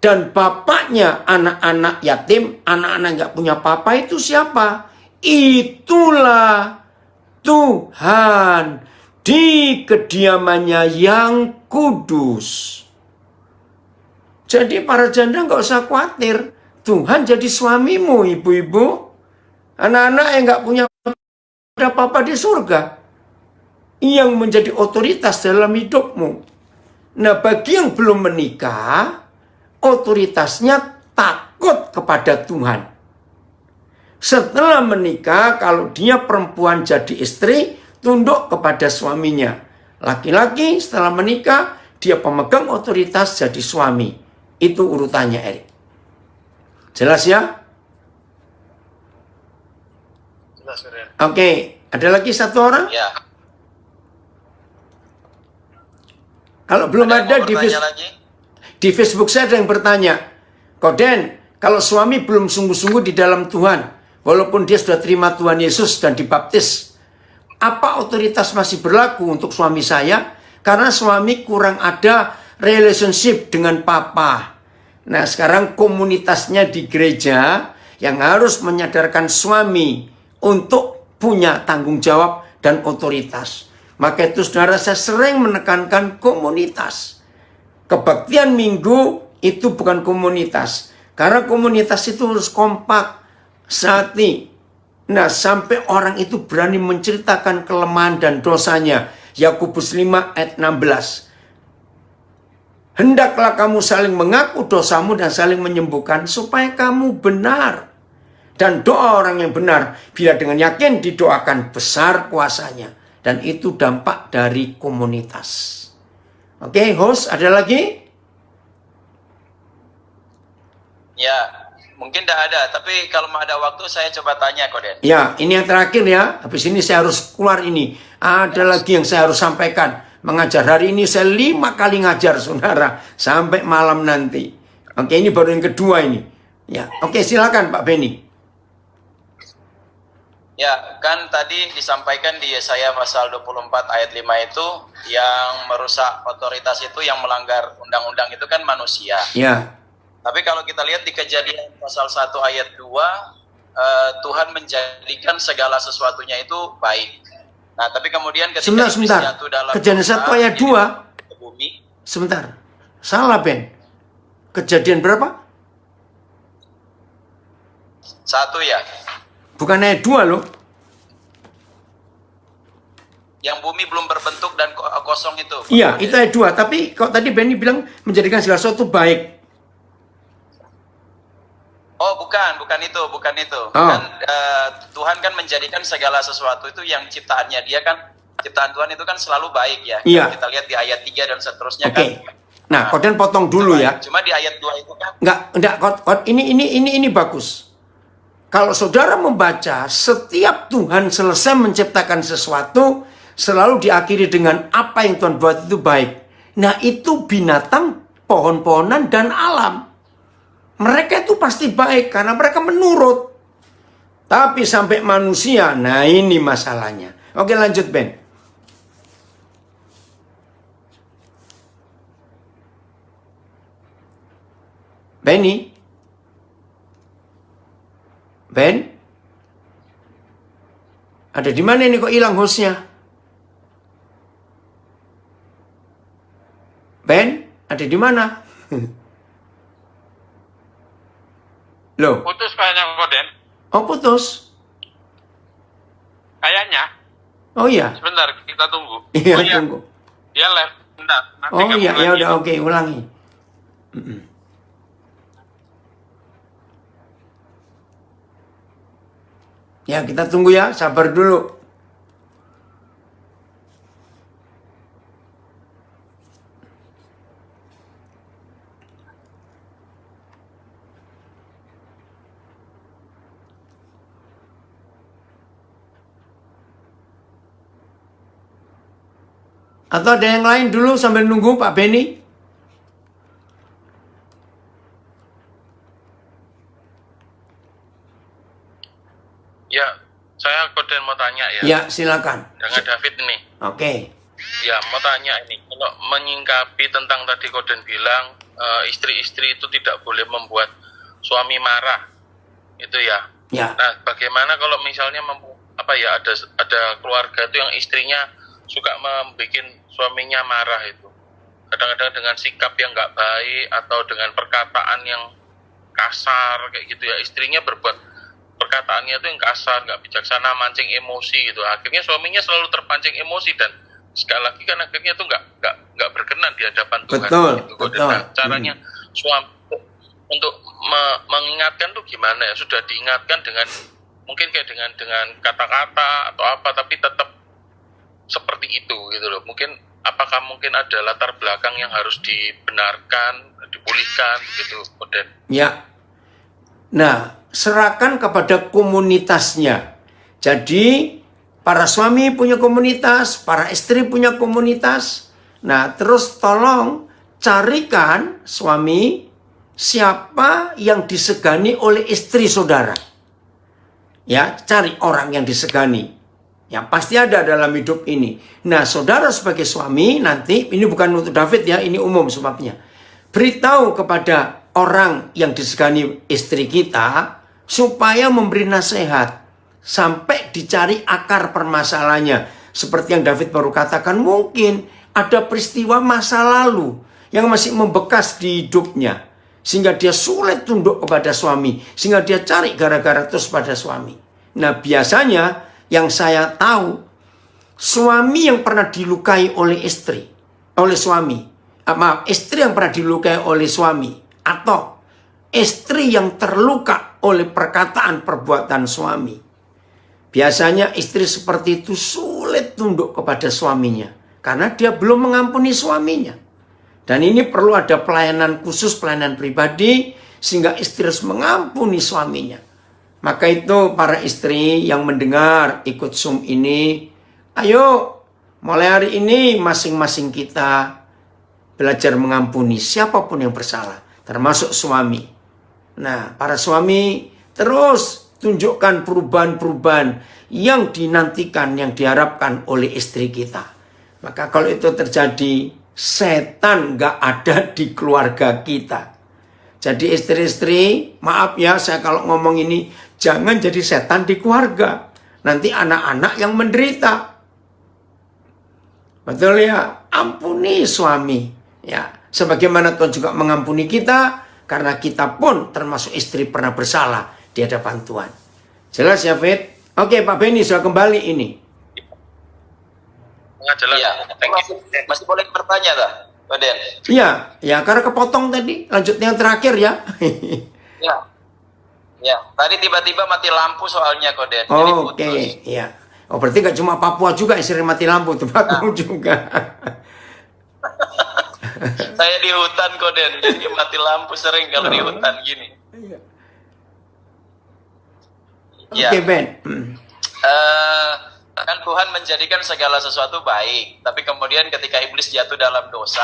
dan bapaknya anak-anak yatim, anak-anak nggak punya papa itu siapa? Itulah Tuhan di kediamannya yang kudus. Jadi para janda nggak usah khawatir. Tuhan jadi suamimu, ibu-ibu. Anak-anak yang nggak punya apa-apa di surga, yang menjadi otoritas dalam hidupmu. Nah, bagi yang belum menikah, otoritasnya takut kepada Tuhan. Setelah menikah, kalau dia perempuan jadi istri, tunduk kepada suaminya. Laki-laki setelah menikah, dia pemegang otoritas jadi suami. Itu urutannya, Erik. Jelas ya? Jelas, Koden. Oke, ada lagi satu orang? Ya. Kalau belum Ada yang ada mau di bertanya lagi? Facebook saya ada yang bertanya, Koden, kalau suami belum sungguh-sungguh di dalam Tuhan, walaupun dia sudah terima Tuhan Yesus dan dibaptis, apa otoritas masih berlaku untuk suami saya? Karena suami kurang ada relationship dengan papa. Nah, sekarang komunitasnya di gereja yang harus menyadarkan suami untuk punya tanggung jawab dan otoritas. Maka itu saudara, saya sering menekankan komunitas. Kebaktian minggu itu bukan komunitas. Karena komunitas itu harus kompak, sehati. Nah, sampai orang itu berani menceritakan kelemahan dan dosanya. Yakobus 5 ayat 16. Hendaklah kamu saling mengaku dosamu dan saling menyembuhkan supaya kamu benar. Dan doa orang yang benar bila dengan yakin didoakan besar kuasanya. Dan itu dampak dari komunitas. Oke, host, ada lagi? Ya, mungkin tidak ada. Tapi kalau mau ada waktu, saya coba tanya, Koden. Ya, ini yang terakhir ya. Habis ini saya harus keluar ini. Ada lagi yang saya harus sampaikan. Mengajar hari ini saya 5 kali ngajar, saudara. Sampai malam nanti. Oke, ini baru yang kedua ini. Ya, oke, silakan Pak Benny. Ya, kan tadi disampaikan di Yesaya pasal 24 ayat 5 itu, yang merusak otoritas itu, yang melanggar undang-undang itu kan manusia. Ya. Tapi kalau kita lihat di Kejadian pasal 1 ayat 2, Tuhan menjadikan segala sesuatunya itu baik. Nah, tapi kemudian ketika Sebentar. jatuh dalam Kejadian 1 ayat 2. ke bumi, Sebentar. Salah, Ben. Kejadian berapa? 1 ya, Bukan ayat 2 loh. yang bumi belum berbentuk dan kosong itu. Iya, itu ayat 2. Tapi kok tadi Benny bilang menjadikan segala sesuatu baik. Oh, bukan itu. Oh. Kan Tuhan kan menjadikan segala sesuatu itu yang ciptaannya dia kan, ciptaan Tuhan itu kan selalu baik ya. Iya. Kita lihat di ayat 3 dan seterusnya Oke. kan. Nah, Koden potong dulu ya. Cuma di ayat 2 itu kan Enggak, ini bagus. Kalau saudara membaca, setiap Tuhan selesai menciptakan sesuatu, selalu diakhiri dengan apa yang Tuhan buat itu baik. Nah, itu binatang, pohon-pohonan, dan alam. Mereka itu pasti baik karena mereka menurut. Tapi sampai manusia, nah ini masalahnya. Oke, lanjut Ben. Benny? Ben? Ada di mana ini kok hilang hostnya? Ben? Ada di mana? Loh? Putus kayaknya Koden. Oh, putus? Kayaknya. Oh iya? Sebentar, kita tunggu. Iya, Oh, iya. tunggu. Dia live. Bentar. Nanti Oh kamu iya, ya lagi. udah oke, ulangi. Ya, kita tunggu ya, sabar dulu. Atau ada yang lain dulu sambil nunggu Pak Benny? Ya, saya Koden mau tanya ya. Ya, silakan. Dengan David ini. Oke. Ya, mau tanya ini. Kalau menyingkapi tentang tadi Koden bilang istri-istri itu tidak boleh membuat suami marah. Itu ya. Ya. Nah, bagaimana kalau misalnya ada keluarga itu yang istrinya suka membuat suaminya marah itu. Kadang-kadang dengan sikap yang nggak baik atau dengan perkataan yang kasar kayak gitu ya, istrinya berbuat perkataannya itu yang kasar, nggak bijaksana, mancing emosi gitu. Akhirnya suaminya selalu terpancing emosi dan sekali lagi kan akhirnya tuh nggak berkenan di hadapan Tuhan. Betul, gitu. betul. Nah, caranya suami untuk mengingatkan tuh gimana ya? Sudah diingatkan dengan mungkin kayak dengan kata-kata atau apa, tapi tetap seperti itu gitu loh. Mungkin apakah mungkin ada latar belakang yang harus dibenarkan, dipulihkan gitu, Koden? Ya. Nah, serahkan kepada komunitasnya. Jadi, para suami punya komunitas, para istri punya komunitas. Nah, terus tolong carikan suami siapa yang disegani oleh istri saudara. Ya, cari orang yang disegani. Ya, pasti ada dalam hidup ini. Nah, saudara sebagai suami nanti, ini bukan untuk David ya, ini umum sebabnya. Beritahu kepada orang yang disegani istri kita supaya memberi nasihat sampai dicari akar permasalahannya. Seperti yang David baru katakan, mungkin ada peristiwa masa lalu yang masih membekas di hidupnya sehingga dia sulit tunduk kepada suami, sehingga dia cari gara-gara terus pada suami. Nah, biasanya yang saya tahu, suami yang pernah dilukai oleh istri, oleh suami, istri yang pernah dilukai oleh suami, atau istri yang terluka oleh perkataan perbuatan suami. Biasanya istri seperti itu sulit tunduk kepada suaminya, karena dia belum mengampuni suaminya. Dan ini perlu ada pelayanan khusus, pelayanan pribadi, sehingga istri harus mengampuni suaminya. Maka itu para istri yang mendengar ikut Zoom ini, ayo mulai hari ini masing-masing kita belajar mengampuni siapapun yang bersalah, termasuk suami. Nah, para suami terus tunjukkan perubahan-perubahan yang dinantikan, yang diharapkan oleh istri kita. Maka kalau itu terjadi, setan gak ada di keluarga kita. Jadi istri-istri, maaf ya saya kalau ngomong ini, jangan jadi setan di keluarga. Nanti anak-anak yang menderita. Betul ya? Ampuni suami. Ya, sebagaimana Tuhan juga mengampuni kita, karena kita pun termasuk istri pernah bersalah di hadapan Tuhan. Jelas ya, Fit? Oke, Pak Benny sudah kembali ini. Jelas. Iya, masih boleh bertanya dah, Koden? Iya, ya karena kepotong tadi. Lanjut yang terakhir ya. Ya. Ya, tadi tiba-tiba mati lampu soalnya, Koden. Jadi Oh, putus. Oke, iya. Oh, berarti gak cuma Papua juga yang sering mati lampu, tempatmu juga. Saya di hutan, Koden. Jadi mati lampu sering kalau di hutan gini. Oke, Ben. Kan Tuhan menjadikan segala sesuatu baik, tapi kemudian ketika iblis jatuh dalam dosa,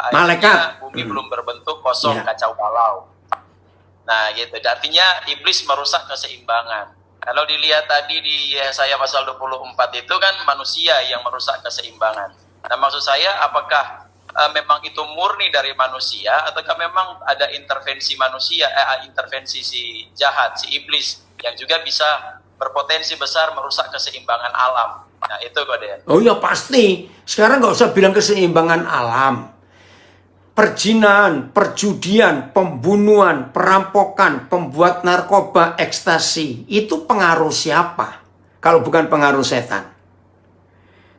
Malaikat. akhirnya bumi belum berbentuk, kosong, Ya. kacau balau. Nah, gitu. Artinya iblis merusak keseimbangan. Kalau dilihat tadi di Yesaya pasal 24 itu kan manusia yang merusak keseimbangan. Nah, maksud saya apakah memang itu murni dari manusia ataukah memang ada intervensi manusia, intervensi si jahat, si iblis yang juga bisa berpotensi besar merusak keseimbangan alam. Nah, itu Koden. Oh ya pasti. Sekarang nggak usah bilang keseimbangan alam. Perjinahan, perjudian, pembunuhan, perampokan, pembuat narkoba, ekstasi. Itu pengaruh siapa? Kalau bukan pengaruh setan.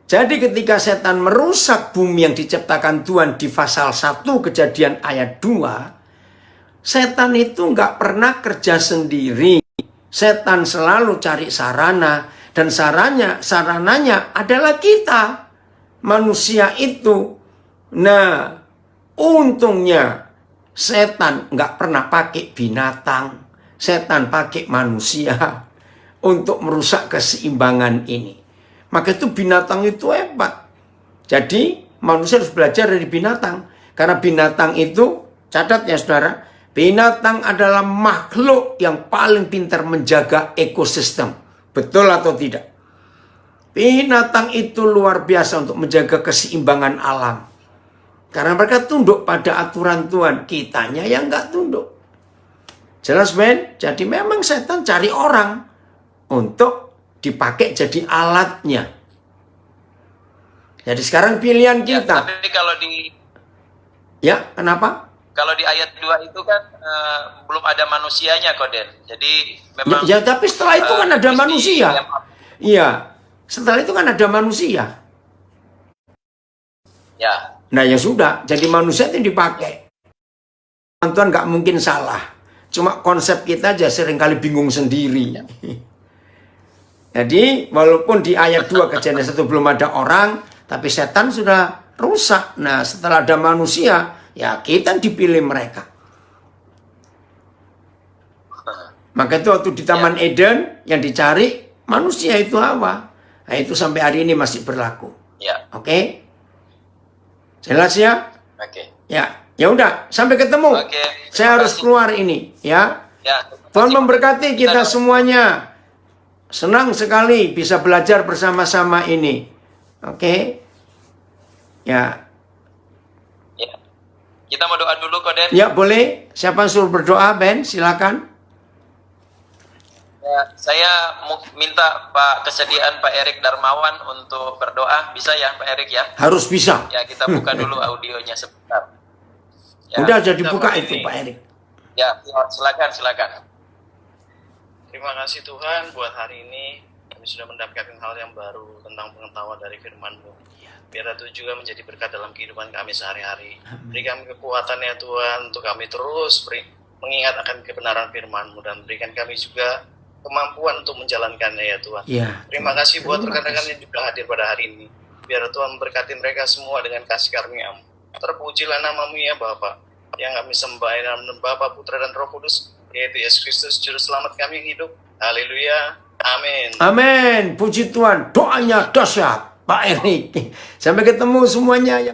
Jadi ketika setan merusak bumi yang diciptakan Tuhan di pasal 1 Kejadian ayat 2. Setan itu nggak pernah kerja sendiri. Setan selalu cari sarana. Dan sarananya adalah kita. Manusia itu. Nah, untungnya setan nggak pernah pakai binatang. Setan pakai manusia untuk merusak keseimbangan ini. Maka itu binatang itu hebat. Jadi manusia harus belajar dari binatang. Karena binatang itu, catat ya saudara, binatang adalah makhluk yang paling pintar menjaga ekosistem. Betul atau tidak? Binatang itu luar biasa untuk menjaga keseimbangan alam. Karena mereka tunduk pada aturan Tuhan. Kitanya yang nggak tunduk. Jelas, Ben? Jadi memang setan cari orang untuk dipakai jadi alatnya. Jadi sekarang pilihan kita. Ya, tapi kalau di Ya, kenapa? kalau di ayat 2 itu kan belum ada manusianya, Koden. Jadi memang Ya, tapi setelah itu kan ada mesti manusia. Iya, setelah itu kan ada manusia. Ya, Nah ya sudah, jadi manusia itu dipakai. Tuhan nggak mungkin salah. Cuma konsep kita aja seringkali bingung sendiri. Jadi walaupun di ayat 2 kejadian 1 belum ada orang, tapi setan sudah rusak. Nah setelah ada manusia, ya kita dipilih mereka. Maka itu waktu di Taman Eden yang dicari manusia itu Hawa. Nah itu sampai hari ini masih berlaku. ya, Oke? Jelas ya? oke. Ya udah, sampai ketemu. Oke, Saya terima harus kasih. keluar ini, ya. Ya, Tuhan terima kasih. memberkati kita Kita- semuanya. Senang sekali bisa belajar bersama-sama ini. Oke? Ya. Ya. Kita mau doa dulu, Koden. Ya, boleh. Siapa yang suruh berdoa, Ben? Silakan. Ya, saya minta kesediaan Pak Erik Darmawan untuk berdoa. Bisa ya, Pak Erik ya? Harus bisa. Ya, kita buka dulu audionya sebentar. Ya, Udah jadi kita buka mau itu, ini. Pak Erik. ya, silakan. Terima kasih Tuhan buat hari ini kami sudah mendapatkan hal yang baru tentang pengetahuan dari firman-Mu. Biar itu juga menjadi berkat dalam kehidupan kami sehari-hari. Beri kami kekuatan ya Tuhan untuk kami terus mengingat akan kebenaran firman-Mu dan berikan kami juga kemampuan untuk menjalankannya ya Tuhan. Ya. Terima kasih buat Terima rekan-rekan kasih. yang juga hadir pada hari ini. Biar Tuhan memberkati mereka semua dengan kasih karunia-Mu. Terpujilah nama-Mu ya Bapa, yang kami sembah dalam nama Bapa, Putra dan Roh Kudus, yaitu Yesus Kristus Juru Selamat kami yang hidup. Haleluya. Amin. Amin. Puji Tuhan. Doanya dahsyat, Pak Erik. Sampai ketemu semuanya yang